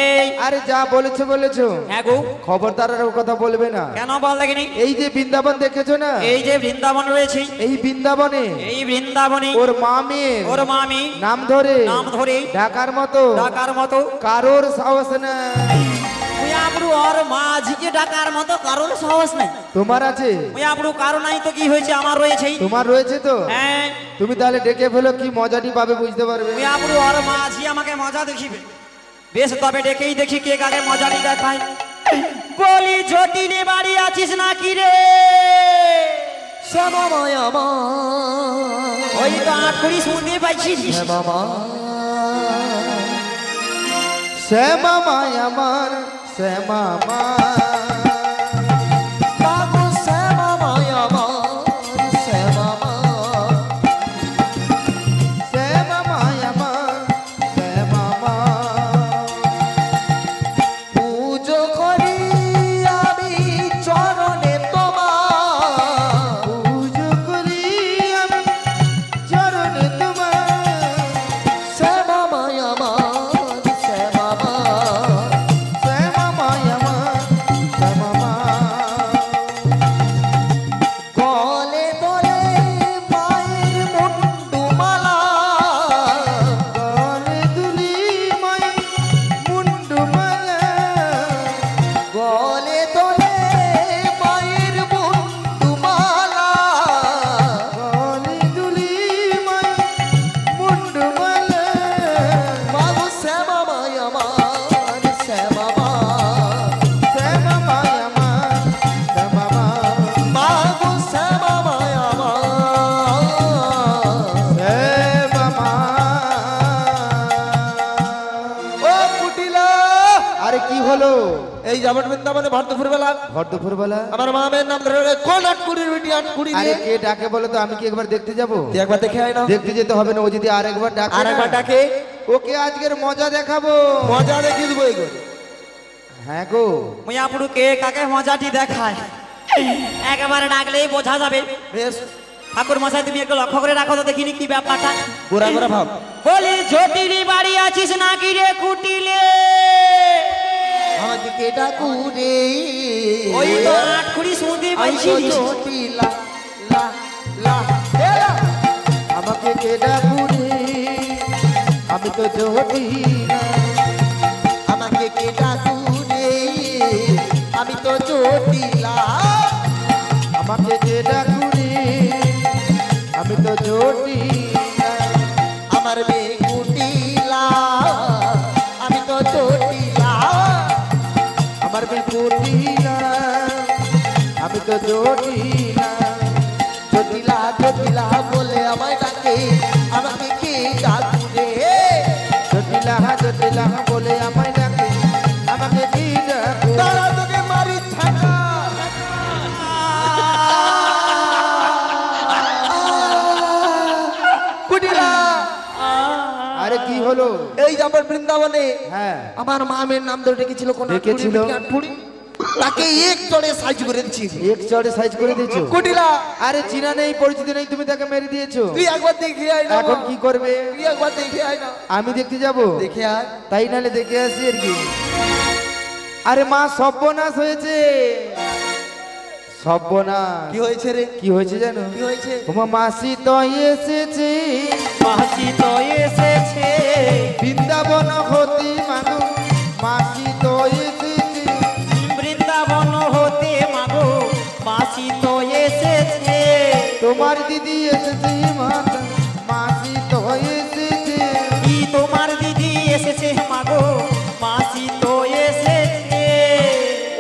এই আরে যা বলেছো বলেছো, হ্যাঁ গো। খবরদার আর ও কথা বলবে না। কেন বল দেখিনি? এই যে বৃন্দাবন দেখেছো না, এই যে বৃন্দাবন রয়েছে, এই বৃন্দাবনে এই বৃন্দাবনে ওর মামের ওর মামি নাম ধরে নাম ধরে ডাকার মতো ডাকার মতো কারোর সাহস নাই। মিয়াপুরু ওর মাঝিকে ডাকার মতো কারোর সাহস নাই। তোমার আছে? মিয়াপুরু কারো নাই তো কি হয়েছে, আমার রয়েছে। তোমার রয়েছে তো? হ্যাঁ। তুমি তাহলে ডেকে ফেলো, কি মজাটি পাবে বুঝতে পারবে। মিয়াপুরু ওর মাঝি আমাকে মজা দেখিবে। বেশ, তবে ডেকেই দেখি কে কাকে মজাটি দেখায়। বলি জটিলে বাড়ি আছিস নাকি রে? শ্যামাময় আমার, ওই তো আট কুড়ি শুনতে পাইছিস। শ্যামামা, শ্যামা মায় আমার শ্যামা মা, বাবু শ্যামাময় আমার, শ্যামামা, শ্যামা মায় আমার শ্যামা মা। পুজো করি আমি চরণে তোমার, পুজো করি আমি চরণে তোমার, শ্যামাময় আমার, শ্যামামা, শ্যামা মায় আমার শ্যামা মা। গলে দলে মায়ের মুন্ডুমালা, গলে দুলি মায় মুন্ডু মালা, গলে দলে মায়ের মুন্ডুমালা, গলে দুলি মায় মুন্ডু মালা। বাবু শ্যামাময় আমার, শ্যামামা, শ্যামা মায় আমার শ্যামা মা, বাবু শ্যামাময় আমার, শ্যামা মা। ও কুটিলা, আরে কি হলো? এই যাবট বৃন্দাবনে ভরদুপুর বেলা ভর দুপুর বেলা? আমার মামের নাম ধরে কোন আটকুড়ির বেটি আটকুড়ি আরে দিয়ে কে ডাকে বলো তো, আমি কি একবার দেখতে যাব? তুই একবার দেখে আয় না, দেখতে যেতে হবে না, ও যদি আরেকবার ডাকে আর একবার না, ডাকে ওকে আজকের মজা দেখাবো। মজা দেখিয়ে দেবো এই করে। হ্যাঁ গো। মিয়াপুরু কে কাকে মজাটি দেখায় একেবারে ডাকলেই বোঝা যাবে। বেশ ঠাকুর মশাই তুমি একটু লক্ষ্য করে রাখো তো দেখিনি কি ব্যাপারটা। গোরা গোরা ভাব, বলি জটিলি বাড়ি আছিস নাকি রে কুটিলে? আমাকে কে ডাকুরে, ওই তো আট কুড়ি শুনতে আমি তো পাইছিস। জটিলা, লা লা এ লা। আমাকে কে ডাকুরে, আমি তো জটিলা। আমাকে কে ডাকুরে, আমি তো জটিলা, আমাকে কে ডাকুরে, আমি তো জটিলা। আমি কুটিলা, আমি তো জটিলা। জটিলা জটিলা বলে আমায় ডাকে, আমাকে কে ডাকুরে? জটিলা জটিলা বলে আমায় ডাকে, আমাকে কি ডাকো? তারা তোকে মারি ছাকা। কুটিলা, আরে কি হলো? এই যে আমার বৃন্দাবনে হ্যাঁ আমার মামের নাম ধরে ডেকেছিল কোন ডেকেছিল? তাকে এক চড়ে সাইজ করে দিচ্ছি। এক চড়ে সাইজ করে দিয়েছো? কুটিলা, আরে চিনা নেই পরিচিত নেই, তুমি তাকে মেরে দিয়েছো। তুই একবার দেখে আয় না। এখন কি করবে? তুই একবার দেখে আয় না। আমি দেখতে যাব? দেখে আয়। তাই নালে দেখে আসি আর কি। আরে মা সর্বনাশ হয়েছে, সর্বনাশ। কি হয়েছে রে? কি হয়েছে জানো? কি হয়েছে? তোমার মাসি তো এসেছে, মাসি তো এসেছে, বৃন্দাবন হতে মাগো, মাসি তো এসেছে। বৃন্দাবন হতে মাগো, মাসি তো এসেছে। তোমার দিদি এসেছে মাতা, মাসি তো এসেছে। কি তোমার দিদি এসেছে মাগো, মাসি তো এসেছে।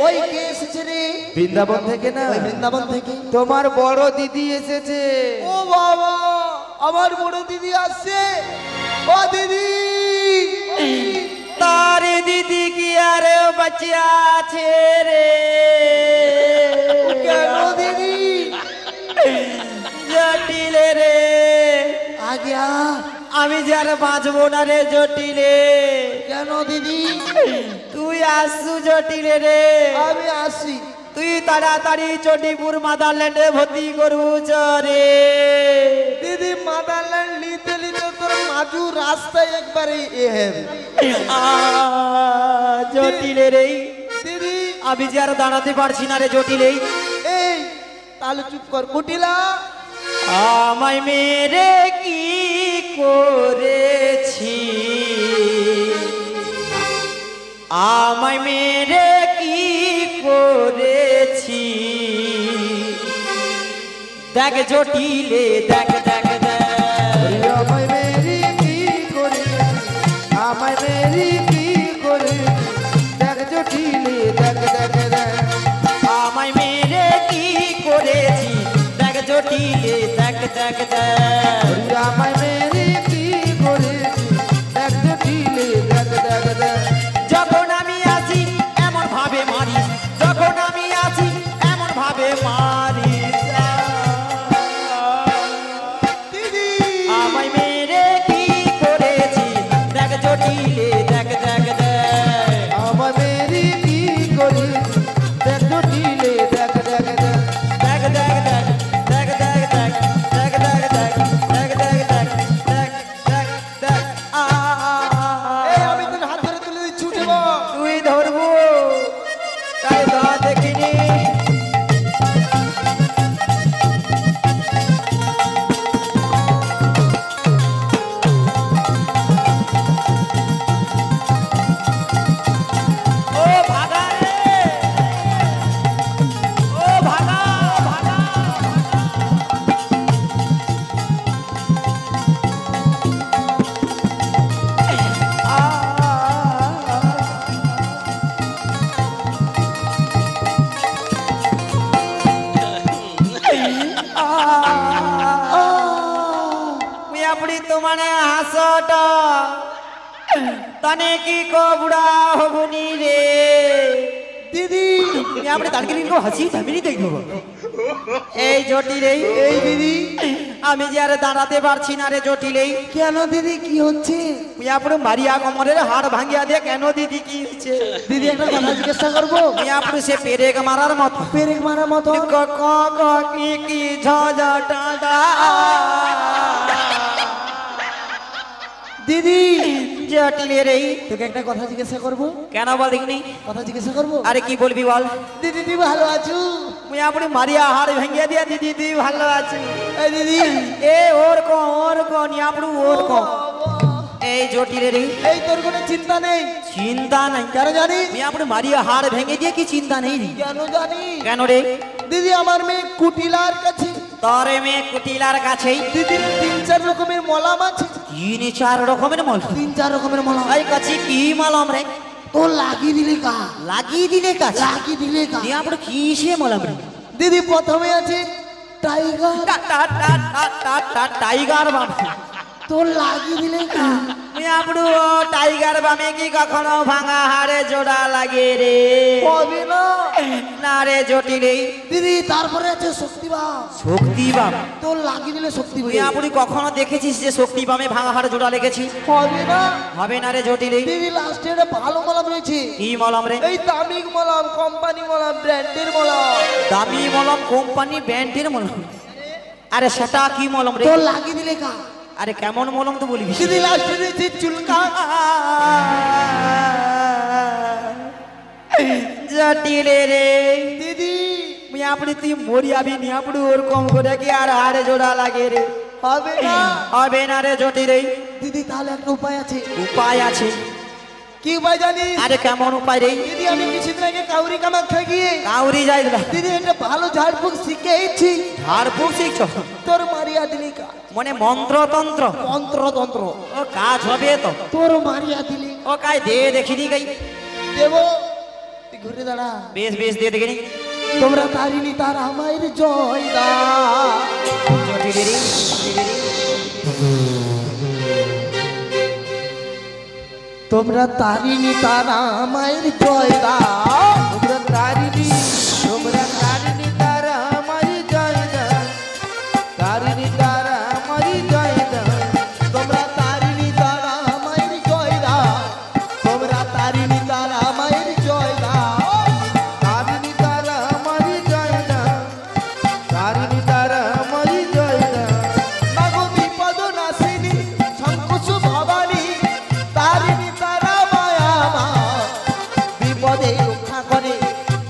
ওই কে এসেছে রে? বৃন্দাবন থেকে না, ওই বৃন্দাবন থেকে। তোমার বড় দিদি এসেছে। ও বাবা, আমার বড় দিদি আসছে। ও দিদি, তার দিদি কি আর বাচ্চা আছে রে? কেন দিদি? জটিলে রে, আগিয়া আমি যার বাঁচবো না রে জটিলে। কেন দিদি? তুই আসু জটিলে রে, আমি আসি। তুই তাড়াতাড়ি চটিপুর মাদারল্যান্ডে ভর্তি করবু চরে। দিদি মাদারল্যান্ড নিতে নিতে তোর মাজু রাস্তায় একবারে এ হবে। জটিলে রে, দিদি আমি যে আর দাঁড়াতে পারছি না রে জটিলে। এই তাহলে চুপ কর। কুটিলা, আমায় মেরে কি করেছি, আমায় মেরে কি করেছি, দেখ জটিলে দেখ দেখ দেখ। আমায় মেরি কি করে, আমায় মেরি কি করে, দেখ জটিলে দেখ দেখ দেখ। আমায় মেরে কি করেছি, দেখ জটিলে দেখ দেখ দেখ। আমায় মেরি কি করে, দেখ জটিলে দেখ দেখ দেখ। যখন আমি আসি এমন ভাবে মারিস, যখন আমি আসি এমন ভাবে মারিস। দিদি আমায় মেরে কি করেছি, দেখ জটিলে দেখ দেখ দেখ। আমায় মেরি কি করে, দেখ জটিলে দেখ দেখ দেখ। দেখ দেখ দেখ দেখ দেখ দেখ দেখ দেখ দেখ দেখ দেখ দেখ দেখ দেখ দেখ। এই আমি তোর হাত ধরে তুলে দিচ্ছি, উঠে বল। তুই ধরবো তাই ধা দেখিনি। ও ভাগা রে, ও ভাগা ভাগা। মিয়াপুরি তোমানে হাসটা তনে কি কবুড়া হবনি রে। দিদি মিয়াপুরি তালকে নিকো হাসি থামিনি দেখবো। এই জটিলেই, এই দিদি আমি যে আর দাঁড়াতে পারছি না রে জটিলেই। কেন দিদি কি হচ্ছে? মিয়াপুরি মারিয়া কোমরের হাড় ভাঙিয়া দিয়ে কেন দিদি কি হচ্ছে? দিদি একটা কথা জিজ্ঞাসা করবো? মিয়াপুরি সে পেরেক মারার মতো পেরেক মারা মতো। ক ক ক কি কি ঝ ঝ টা টা। দিদি জটিলে রে, তোকে একটা কথা জিজ্ঞাসা করবো? কেন বল দেখিনি? কথা জিজ্ঞাসা করবো? আরে কি বলবি বল। দিদি তুই ভালো আছো? মিয়াপুরি মারিয়া হাড় ভেঙে দিয়া দিদি তুই ভালো আছিস? এই দিদি এ ওর কো নিয়াপুরু ওর কো। এই জটিলে রে, এই তোর কোনো চিন্তা নেই? চিন্তা নাই। কেন জানিস? মিয়াপুরি মারিয়া হাড় ভেঙে দিয়ে কি চিন্তা নেই রে? কেন জানিস? কেন রে? দিদি আমার মেয়ে কুটিলার কাছে তরে মেয়ে কুটিলার কাছেই দিদির 3-4 রকমের মলাম আছে। 3-4 রকমের মল। 3-4 রকমের মলাম। এই কাছে কি মলম রে? তোর লাগিয়ে দিলে কা লাগিয়ে দিলে কাজ লাগিয়ে দিলে কা নিয়ে আমরা কিসে মলাম রে দিদি প্রথমে আছে টাইগার টাইগার বাম তোর লাগিয়ে দিলে কা মিয়াবড়ু টাইগার বামে কি কখনো ভাঙা হাড়ে জোড়া লাগে রে হবে না না রে জটিলে দিদি তারপরে আছে শক্তিবাম শক্তি বাম তোর লাগিয়ে দিলে শক্তি হয়ে মিয়াবড়ি কখনো দেখেছিস যে শক্তি বামে ভাঙা হাড়ে জোড়া লেগেছি হবে না হবে না রে জটিলে দিদি লাস্টে একটা ভালো মলম রয়েছে কি মলম রে এই দামি মলম কোম্পানি মলম ব্র্যান্ডের মলম দামি মলম কোম্পানি ব্র্যান্ডের মলম আরে সেটা কি মলম রে তোর লাগিয়ে দিলে কা আরে কেমন মলম তো বলবি দিদি লাস্টে রয়েছে চুলকা জটিলে রে দিদি মিয়াবড়ি তুই মরিয়াবি নিয়াবড়ু ওরকম করে কি আর হাড়ে জোড়া লাগে রে হবে না হবে না রে জটিলে দিদি তাহলে একটা উপায় আছে উপায় আছে কি উপায় জানিস আরে কেমন উপায় রে দিদি আমি কিছুদিন আগে কাউরি কামাখ্যা গিয়ে কাউরি যাই দিলা দিদি একটা ভালো ঝাড়ফুঁক শিখেছি ঝাড়ফুঁক শিখছ তোর মারিয়া দিলি কা মানে মন্ত্রতন্ত্র তন্ত্র ও কাজ হবে তো তোর মারিয়া দিলি ও কাই দে দেখিনি গাই দেব তুই ঘুরে দাঁড়া বেশ বেশ দে দেখিনি তোমরা তারিনি তার আমায় জয় দা জটিলে রে তোমরা তারিনি তার আমায় জয় দা তোমরা তারিণী তারা আমারই জয় দা তারিণী তারা আমারই জয় দা তোমরা তারিনি তার আমায় জয় দা তোমরা তারিনি তার আমায় জয় দা তারিণী তারা আমারই জয় দা তারিণী তারা আমারই জয় দা মাগো বিপদ নাসিনী সংকোচ ভবানী তারিনি তারা মায়া মা বিপদে রক্ষা করে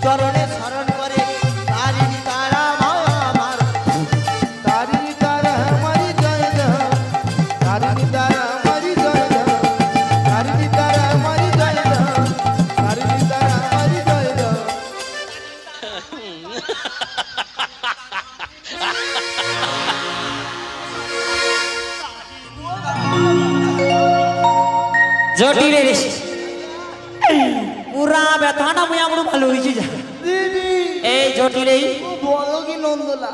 চরণে শরণ করে তারিনি তারা মায়া আমার তারিণী তারা আমারই জয় দা তারিণী তারা আমারই জয় দা তারিণী তারা আমারই জয় দা তারিণী তারা আমারই জয় দা জটিলে রে পুরা ব্যথাটা মিয়াবড়ু ভালো হয়েছে যা দিদি এই জটিলে ও বলো কি নন্দলা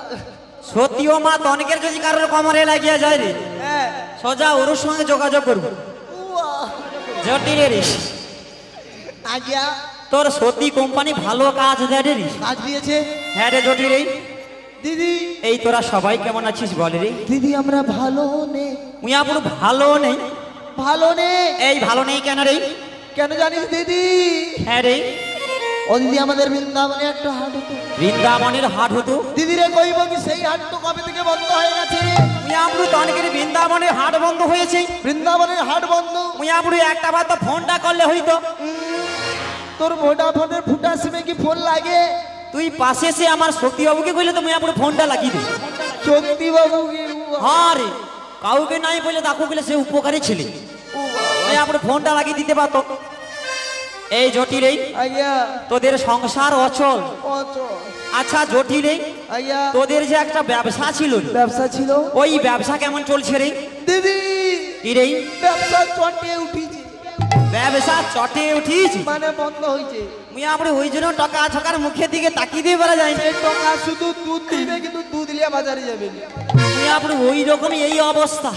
সত্যিও মা তনকের যদি কারোর কমরে লাগিয়া যায় রে হ্যাঁ সোজা ওর সঙ্গে যোগাযোগ করবো উয়া জটিলে রে আগিয়া তোর সত্যি কোম্পানি ভালো কাজ দেয় রে কাজ দিয়েছে হ্যাঁ রে জটিলে দিদি এই তোরা সবাই কেমন আছিস বল রে দিদি আমরা ভালো নে মিয়াবড়ু ভালো নেই ভালো নে এই ভালো নেই কেন রে কেন জানিস দিদি হ্যাঁ রে ও দিদি আমাদের বৃন্দাবনে একটা হাট হতো বৃন্দাবনের হাট হতো দিদি রে কইব কি সেই হাট তো কবে থেকে বন্ধ হয়ে গেছে রে মিয়াবড়ু তনকের বৃন্দাবনের হাট বন্ধ হয়েছে বৃন্দাবনের হাট বন্ধ মিয়াবড়ু একটা বার তো ফোনটা করলে হইতো তোর ভোডাফোনের ফুটা সিমে কি ফোন লাগে তুই পাশে এসে আমার শক্তি বাবুকে কইলে তো মিয়াবড়ু ফোনটা লাগিয়ে দে শক্তি বাবু কি হ্যাঁ রে কাউকে নাই বলে দেখো গেলে সে উপকারী ছেলে মিয়াবড়ু ফোনটা লাগিয়ে দিতে পারতো এই জটিলে আইয়া তোদের সংসার অচল অত আচ্ছা জটিলে আইয়া তোদের যে একটা ব্যবসা ছিল রে, ব্যবসা ছিল ওই ব্যবসা কেমন চলছে রে দিদি কি রে ব্যবসা চটে উঠিছে ব্যবসা চটে উঠিয়েছি মানে বন্ধ হয়েছে মিয়াবড়ু ওই জন্য টাকা ছকার মুখের দিকে তাকিয়ে দিয়ে পারা যায় না এই টাকা শুধু দুধ দিবে কিন্তু দুধ লিয়া বাজারে যাবে না। মিয়াবড়ু ওই রকমই এই অবস্থা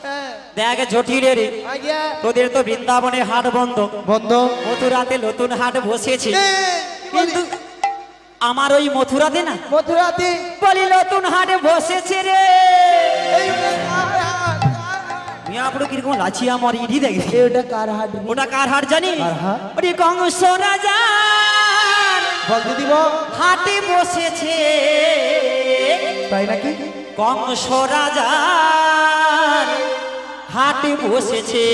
হ্যাঁ দেখ জটিলে রে আইয়া তোদের তো বৃন্দাবনে হাট বন্ধ বন্ধ মথুরাতে নতুন হাট বসেছে এ, কি বলি? কিন্তু আমার ওই মথুরাতে না মথুরাতে বলি নতুন হাটে বসেছে রে এই মিয়াবড়ু কিরকম লাচিয়া আমার ইডি দেখে ওটা কার হাট ওটা কার হাট জানি কার হাট? ওটি কংস রাজার বলতে দিব হাটে বসেছে তাই নাকি কংস রাজার হাটে বসেছে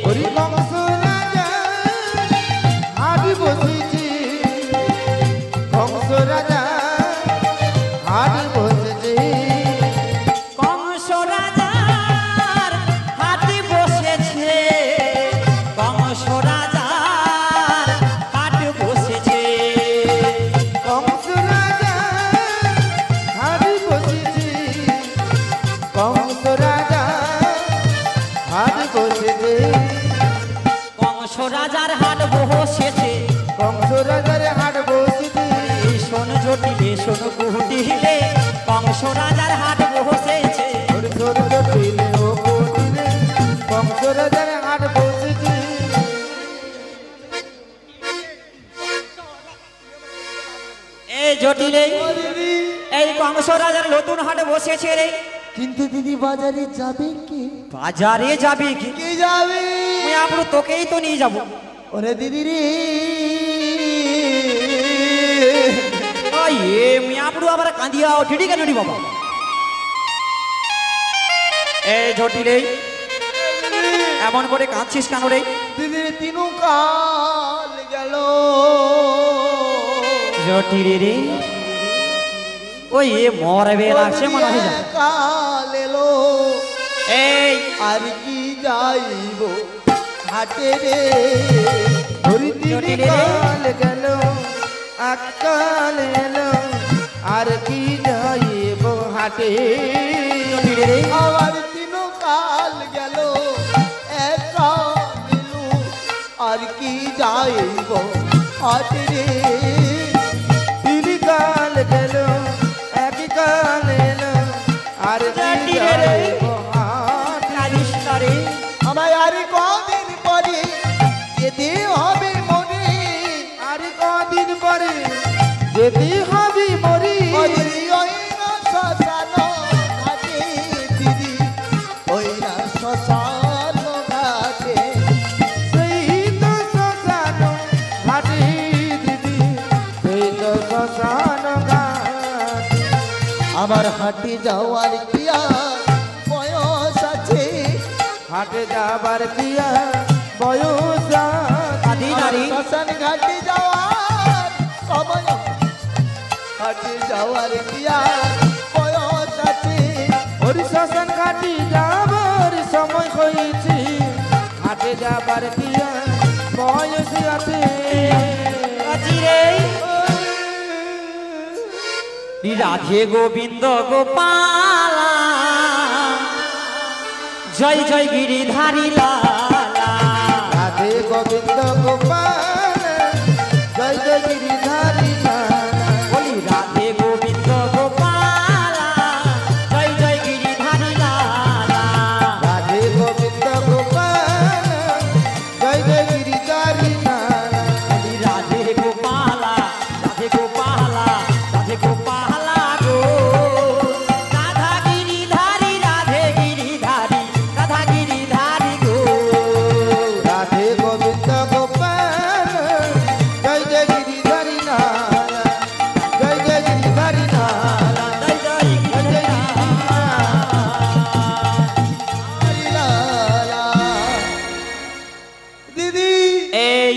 হরি কংস রাজা হাড়ি বসেছে কংস রাজা হাড়ি বসেছে কংস রাজার হাটে বসেছে কংস রাজার হাটে বসেছে কংস রাজা হাড়ি বসেছে কংস রাজা হাড়ি বসেছে কংস রাজার হাট জটিলে ও দিদি এই কংস রাজার নতুন হাটে বসেছে রে। কিন্তু দিদি বাজারে যাবে কি? বাজারে যাবে কি? কে যাবে? আমি আপনার তোকেই তো নিয়ে যাব। ওরে দিদি রে এ মিয়াপুরু আবার কাঁদিয়া ঠিকই কেন রে বাবা? এই জটিলে এমন করে কাঁদছিস কেন রে? দিদির তিনু কাল গেল। জটিলে রে ওই এ মরবে লাগছে মনে হয় যা। কাল এলো এই আর কি যাইব হাটে রে। ধরিত্রী কাল গেল আকাল এলো আর কি যাইব হাটে। আবার তিনু কাল গেল একা মিলু আর কি যাইব হাটে রে। তিরি কাল গেল এক কাল এলো আর কি যাইব হাটে। কাঁদিস না রে। আমায় আর কদিন পরে যেতে হবে মনে। আর কদিন পরে যেতে হবে মরি। দিদি ওই না শ্মশান ঘাটে দিদি ওই না শ্মশান ঘাটে। সেই তো শ্মশান ঘাটে দিদি সেই তো শ্মশান ঘাটে। আমার হাটে যাওয়ার কিয়া বয়স আছে। হাটে যাবার কিয়া বয়স কাঁদি না রে। শ্মশান ঘাটে যাওয়ার সময় হাটে যাওয়ার কিয়া বয়স আছে। হরি শ্মশান ঘাটি যাবার সময় হয়েছে। হাটে যাবার কিয়া বয়স আছে। কাঁদি রে। রাধে গোবিন্দ গোপালা জয় জয় গিরিধারী লালা। রাধে গোবিন্দ গোপাল জয় জয় গিরিধারী লালা। বলি রাধে গোবিন্দ গোপালা জয় জয় গিরিধারী লালা। রাধে গোবিন্দ গোপাল জয় জয় গিরিধারী লালা। বলি রাধে গোপালা রাধে গোপালা রাধে গোপালা গো। রাধা গিরিধারী রাধে গিরিধারী রাধা গিরিধারী গো। রাধে গোবিন্দ গোপাল জয় জয় গিরিধারী লালা। জয় জয় গিরিধারী লালা। জয় জয় গিরিধারী দিদি এই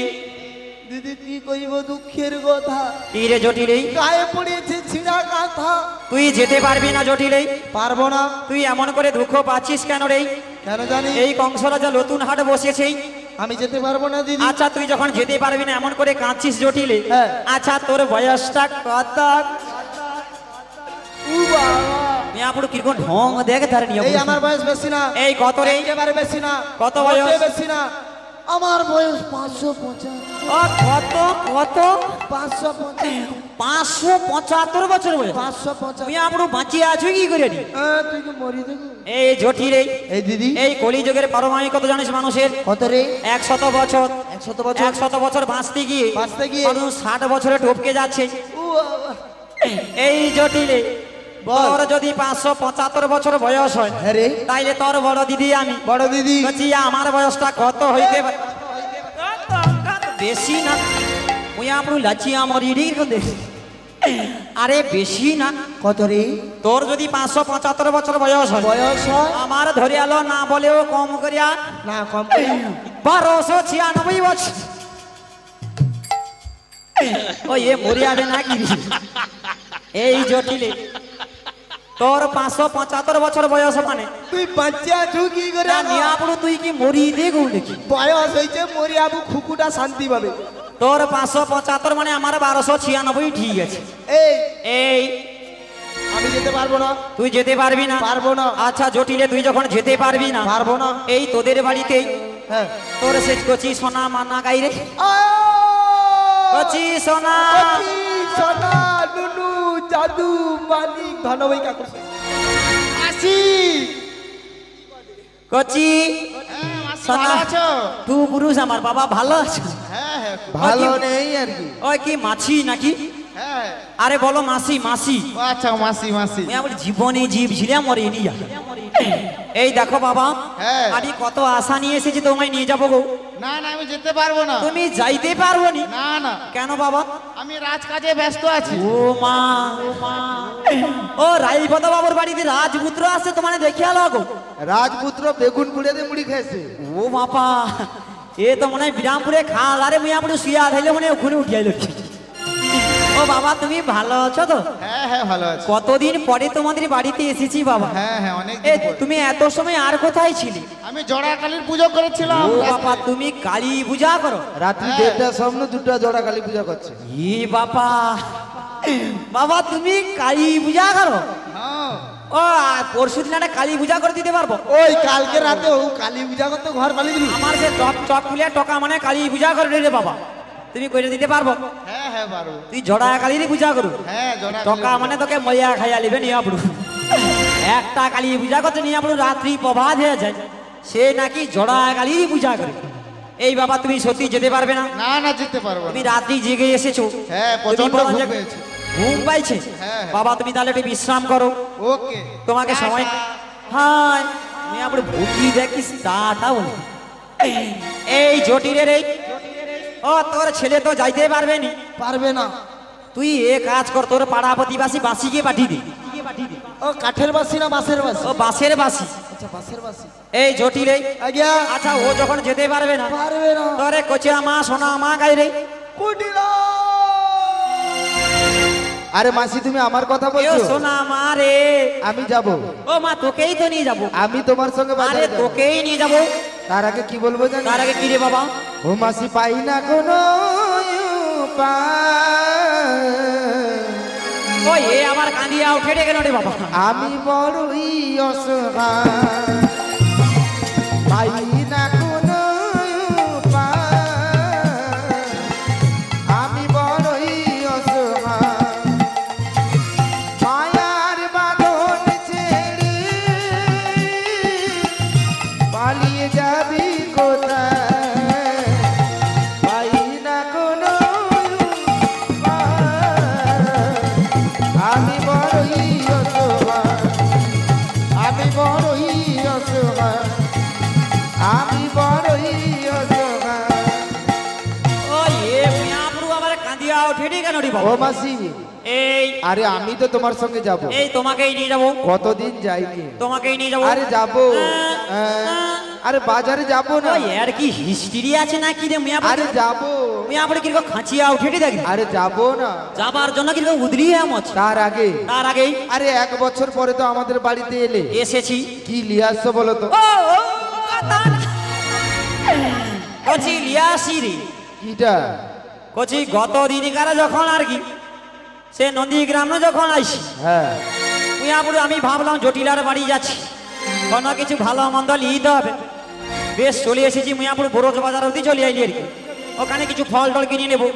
দিদি কি কইব দুঃখের কথা। তীরে জটিলে গায়ে পড়েছে ছিঁড়া কাঁথা। তুই যেতে পারবি না জটিলে। পারবো না। তুই এমন করে দুঃখ পাচ্ছিস কেন রে? কেন জানি? এই কংসরাজা নতুন হাট বসেছে। আমি যেতে পারবো না দিদি। আচ্ছা তুই যখন যেতে পারবি না এমন করে কাঁদছিস জটিলে। হ্যাঁ। আচ্ছা তোর বয়সটা কত? উ বাবা, মিয়াপুর কিরকম ঢং দেখ তার নিয়ম। এই আমার বয়স বেশি না। এই কত রে? একেবারে বেশি না। কত বয়স? মোটে বেশি না। আমার বয়স 550। ও কত কত? 550। 575 বছর বয়স। 550। মিয়াপুর বাঁচিয়ে আছো কি করে রে? তুই কি মরি দেবো? এই জটিলে এই দিদি এই কলিযুগের পারমাণবিক কত জানিস মানুষের? কত রে? 100 বছর। 100 বছর। 100 বছর বাঁচতে গিয়ে মানুষ 60 বছরে টপকে যাচ্ছে। উ বাবা। এই জটিলে বল। তোর যদি 575 বছর বয়স হয় হ্যাঁ রে। তাইলে তোর বড় দিদি আমি বড় দিদি বলছি আমার বয়সটা কত হইতে পারে? বেশি না মুই আপনি লাচি আমার ইডির দে। আরে বেশি না। কত রে? তোর যদি 575 বছর বয়স হয় বয়স হয়? আমার ধরে আলো না বলেও কম করিয়া না কম করে। 1296 বছর। ও এ মরে যাবে নাকি? এই জটিলে তোর 575 বছর বয়স মানে তুই বাচ্চা ঢুকি করে না নিয়াপুরু তুই কি মরি দেখু নাকি? বয়স হয়েছে মরি আবু খুকুটা শান্তি পাবে। তোর 575 মানে আমার 1296 ঠিক আছে। এই এই আমি যেতে পারবো না। তুই যেতে পারবি না? পারবো না। আচ্ছা জটিলে তুই যখন যেতে পারবি না পারবো না। এই তোদের বাড়িতে হ্যাঁ। তোর সে কচি সোনা মানা গাই রে। কচি সোনা কচি সোনা নুনু জাদু মালিক ধনবই কাকু আসি। কচি সোনা তুই পুরুষ আমার বাবা ভালো আছে? হ্যাঁ হ্যাঁ ভালো নেই আর কি। ওই কি মাছি নাকি? হ্যাঁ। আরে বলো মাসি মাসি। ও আচ্ছা মাসি মাসি। আমি আমার জীবনে জীব ছিলাম মরে নিয়া। এই দেখো বাবা, হ্যাঁ। আমি কত আশা নিয়ে এসেছি তোমায় নিয়ে যাবো গো। না না আমি যেতে পারবো না। তুমি যাইতে পারবো নি? না না কেন বাবা? আমি রাজকাজে ব্যস্ত আছি। ও মা, ও রাইপদ বাবুর বাড়িতে রাজপুত্র আছে তোমার দেখিয়া লাগো। রাজপুত্র বেগুন পুড়ে দিয়ে মুড়ি খেয়েছে। ও বাপা, এ তো মনে হয় বিরামপুরে খাল, আরে মিয়াপুরে শুয়া থাইলে মনে হয় ওখানে উঠিয়াইল। ও বাবা, তুমি ভালো আছো তো? হ্যাঁ হ্যাঁ ভালো আছি। কতদিন পরে তোমাদের বাড়িতে এসেছি বাবা। হ্যাঁ হ্যাঁ অনেক এ দিন পরে। তুমি এত সময় আর কোথায় ছিলে? আমি জড়া কালীর পুজো করেছিলাম। ও বাবা, তুমি কালী পূজা করো? রাত্রি 1:30টার সময় 2টা জড়া কালী পূজা করছে। ই বাবা, বাবা তুমি কালী পূজা করো? হ্যাঁ। ও পরশু দিন একটা কালী পূজা করে দিতে পারবো? ওই কালকে রাতে ও কালী পূজা করতে ঘর পালি দিলি। আমার সে চক চক খুলে টকা মানে কালী পূজা করে রে বাবা, তুমি করে দিতে পারবো? হ্যাঁ হ্যাঁ পারবো। তুই জড়া কালীরই পূজা করু? হ্যাঁ জড়া টকা মানে তোকে ময়া খাইয়া লিবে নিয়ে পড়ু। একটা কালী পূজা করতে নিয়ে পড়ু, রাত্রি প্রভাত হয়ে যায়, সে নাকি জড়া কালীরই পূজা করে। এই বাবা তুমি সত্যি যেতে পারবে না? না না যেতে পারবো তুমি না। রাত্রি জেগে এসেছো। হ্যাঁ তুমি প্রচন্ড বলো ঘুম যে পেয়েছে। ঘুম পাইছে? হ্যাঁ। বাবা তুমি তাহলে একটু বিশ্রাম করো, ওকে। তোমাকে সময়। হাই আমি આપણે ভুকি দেখিস টাটা বলি। এই জটিলের এই, ও তোর ছেলে তো যাইতে পারবে নি। পারবে না। তুই এ কাজ কর, তোর পাড়া প্রতিবাসী বাসিকে পাঠিয়ে দে। ও কাঠের বাসি না বাঁশের বাসি? ও বাসের বাসি। আচ্ছা বাঁশের বাসি। এই জটিল এই, আজ্ঞা। আচ্ছা ও যখন যেতে পারবে না, পারবে না। তোরে কোচা মা সোনা মা গাই রে। কুটিলা। আরে মাসি তুমি আমার কথা এ বলছো? সোনা মা রে। আমি যাব। ও মা তোকেই তো নিয়ে যাবো। আমি তোমার সঙ্গে আরে বাজারে যাব। তোকেই নিয়ে যাবো। তার আগে কি বলবো জানি? তার আগে কি রে বাবা? ও মাসি পাই না কোনো উপায়। ও এ আমার কাঁদিয়া উঠে গেল রে বাবা। আমি বড়ই অসহায়, পাই না কোনো উপায়। আমি বড়ই অসহায়, মায়ার বাঁধন ছেড়ে পালিয়ে যাবি কোথায়? পাই না কোনো উপায়। আমি বড়ই অসহায়, আমি বড়ই অসহায়, আমি বড়ই অসহায়। ও এ মিয়াপুরু আমার কাঁদিয়া উঠে কেন রে ও বাবা? মাসি, এই আরে আমি তো তোমার সঙ্গে যাব। এই তোমাকেই নিয়ে যাবো, কতদিন যাইনি। তোমাকেই নিয়ে যাবো। আরে যাব। আরে বাজারে যাব না। ও এর কি হিস্ট্রি আছে নাকি রে মিয়াপুরু? আরে যাব। মিয়াপুরু কিরকম খাঁচিয়া উঠে দেখি। আরে যাব না। যাবার জন্য কিরকম উদরিয়ে আমছ। তার আগে, তার আগেই আরে 1 বছর পরে তো আমাদের বাড়িতে এলে, এসেছি। কি লিয়ে আসছো বলো তো? ও কচি লিয়াসি রে। কিটা? কচি গত দিনকার যখন আর কি সে নন্দীগ্রামে যখন আইসি, হ্যাঁ মিয়াপুরু আমি ভাবলাম জটিলার বাড়ি যাচ্ছি, কোনো কিছু ভালো মন্দ লিতে হবে। বেশ চলে এসেছি মিয়াপুর বরজ বাজার অবধি চলে আইলি আর কি। ওখানে কিছু ফল টল কিনে নেবো।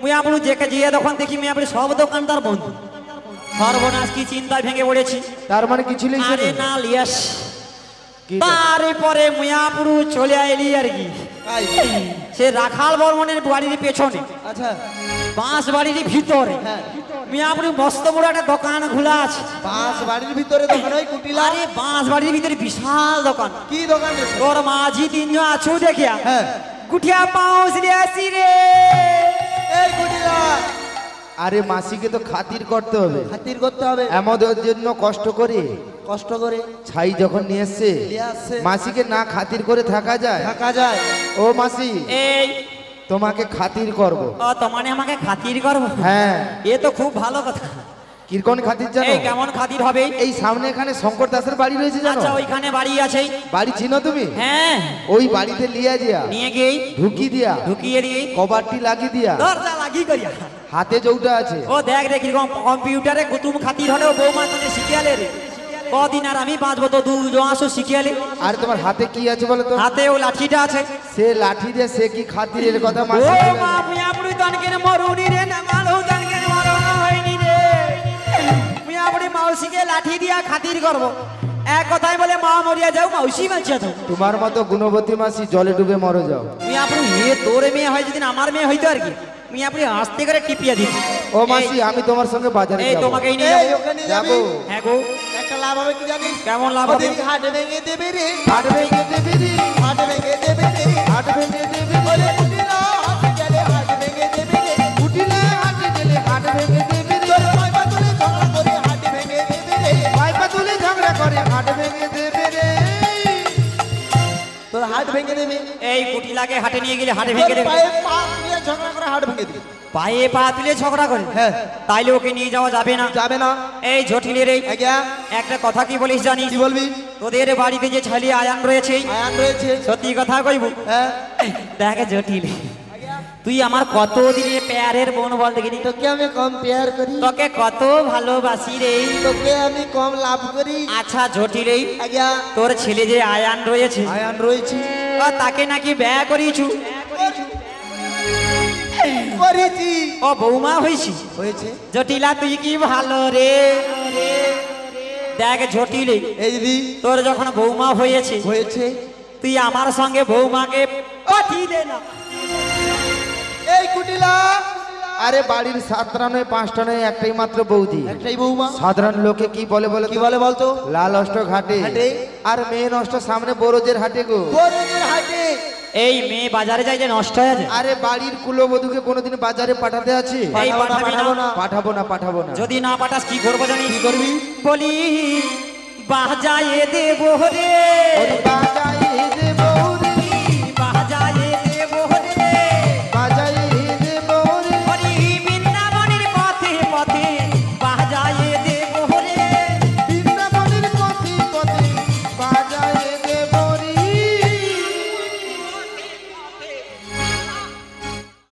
মিয়াপুর যেকে যেয়ে তখন দেখি মিয়াপুর সব দোকানদার বন্ধ। সর্বনাশ, কি চিন্তায় ভেঙে পড়েছি। তার মানে কিছু লিখছে আরে না লিয়াস, কি? তারপরে মিয়াপুরু চলে আইলি আর কি আই। সে রাখাল বর্মনের বাড়ির পেছনে, আচ্ছা বাঁশ বাড়ির ভিতরে হ্যাঁ। মিয়াপুরি মস্ত বড় একটা দোকান খোলা আছে। বাঁশ বাড়ির ভিতরে দোকান হয় কুটিলা। আরে বাঁশ বাড়ির ভিতরে বিশাল দোকান। কি দোকান রে? তোর মাঝি তিনজন আছো দেখিয়া হ্যাঁ। গুঠিয়া পাউস লিয়াসি রে। এই কুটিলা। আরে মাসিকে তো খাতির করতে হবে। খাতির করতে হবে। আমাদের জন্য কষ্ট করে কষ্ট করে ছাই যখন নিয়ে এসছে, নিয়ে আসছে। মাসিকে না খাতির করে থাকা যায়? থাকা যায়। ও মাসি, এই তোমাকে খাতির করব। ও তো মানে আমাকে খাতির করবো? হ্যাঁ। এ তো খুব ভালো কথা। কিরকন খাতির জানো? এই কেমন খাতির হবে? এই সামনে এখানে শঙ্কর দাসের বাড়ি রয়েছে জানো? আচ্ছা ওইখানে বাড়ি আছে। বাড়ি চিনো তুমি? হ্যাঁ, ওই বাড়িতে লিয়া দিয়া, নিয়ে গিয়ে ঢুকি দিয়া, ঢুকিয়ে দিয়ে কবারটি লাগিয়ে দিয়া, দরজা লাগিয়ে করিয়া হাতে যৌটা আছে। ও দেখ রে কিরকম কম্পিউটারে কুতুম খাতির হলেও বৌমা তোকে শিখিয়ালে রে। কদিন আর আমি বাঁচবো তো দুজন আসো শিখিয়ালে। আর তোমার হাতে কি আছে বলো তো? হাতে ও লাঠিটা আছে। সে লাঠি দিয়ে সে কি খাতিরের কথা ও মাসি বলে না। মা মিয়াপুরি তনকেন মরুনি রে, না মালু তনকেন মরুনি হয়নি রে। মিয়াপুরি মাউসিকে লাঠি দিয়া খাতির করব। এক কথায় বলে মা মরিয়া যাও, মাউসি বাঁচিয়া যাও। তোমার মতো গুণবতী মাসি জলে ডুবে মরে যাও। মিয়াপুরি এ তোর মেয়ে হয় যদি আমার মেয়ে হইতো আর কি। মিয়াপুরি আস্তে করে টিপিয়ে দিচ্ছি। ও মাসি আমি তোমার সঙ্গে বাজারে এই যাব তোমাকেই নিয়ে এই যাবো। ওখানে যাবি যাবো। হ্যাঁ গো, একটা লাভ হবে কি জানিস? কেমন লাভ হবে? ওদের হাট ভেঙে দেবে রে, হাট ভেঙে দেবে রে হাট ভেঙে দেবে রে। হাট ভেঙে দেবে ওরে রে কুটিলা হাট গেলে হাট ভেঙে দেবে রে। উঠিলে হাটে গেলে হাট ভেঙে দেবে রে তোর পাইপা তুলে ঝগড়া করে হাট ভেঙে দেবে রে। পাইপা তুলে ঝগড়া করে হাট ভেঙে দেবে রে তোর হাট ভেঙে দেবে। এই কুটিলাকে হাটে নিয়ে গেলে হাটে তোর ভেঙে দেবে। পায়ে পা তুলে ঝগড়া করে হাট ভেঙে দেবে। পায়ে পা তুলে ঝগড়া করে, হ্যাঁ। তাইলে ওকে নিয়ে যাওয়া যাবে না। যাবে না। এই জটিলের এই আজ্ঞা একটা কথা কি বলিস জানিস? কি বলবি? তোদের বাড়িতে যে ছেলে আয়ান রয়েছে, আয়ান রয়েছে। সত্যি কথা কইব, হ্যাঁ দেখ জটিল, তুই আমার কত দিনের প্যারের বোন বল দেখিনি, তোকে আমি কম পেয়ার করি, তোকে কত ভালোবাসি রে। তোকে আমি কম লাভ করি। আচ্ছা জটিল, এই আজ্ঞা তোর ছেলে যে আয়ান রয়েছে, আয়ান রয়েছে। ও তাকে নাকি ব্যয় করিয়েছু, করেছি। ও বৌমা হয়েছি। হয়েছে। জটিলা তুই কি ভালো রে। দেখ জটিল, এই দিদি তোর যখন বৌমা হয়েছে, হয়েছে। তুই আমার সঙ্গে বৌমাকে পাঠিয়ে দে না। এই কুটিলা আরে বাড়ির 7টা নয় 5টা নয় একটাই মাত্র বৌদি একটাই বৌমা। সাধারণ লোকে কি বলে বলে কি বলে বলতো? লাল অষ্ট ঘাটে হাটে। আর মেয়ে নষ্ট সামনে বড়জের হাটে গো বড়দের হাটে। এই মেয়ে বাজারে যাই যে নষ্ট হয়ে যায়। আরে বাড়ির কুলবধূকে কোনোদিন বাজারে পাঠাতে আছে এই পাঠাবি না। পাঠাবো না পাঠাবো না যদি না পাঠাস কি করবো জানিস? কি করবি? বলি বাজায়ে দেবো রে। ওরে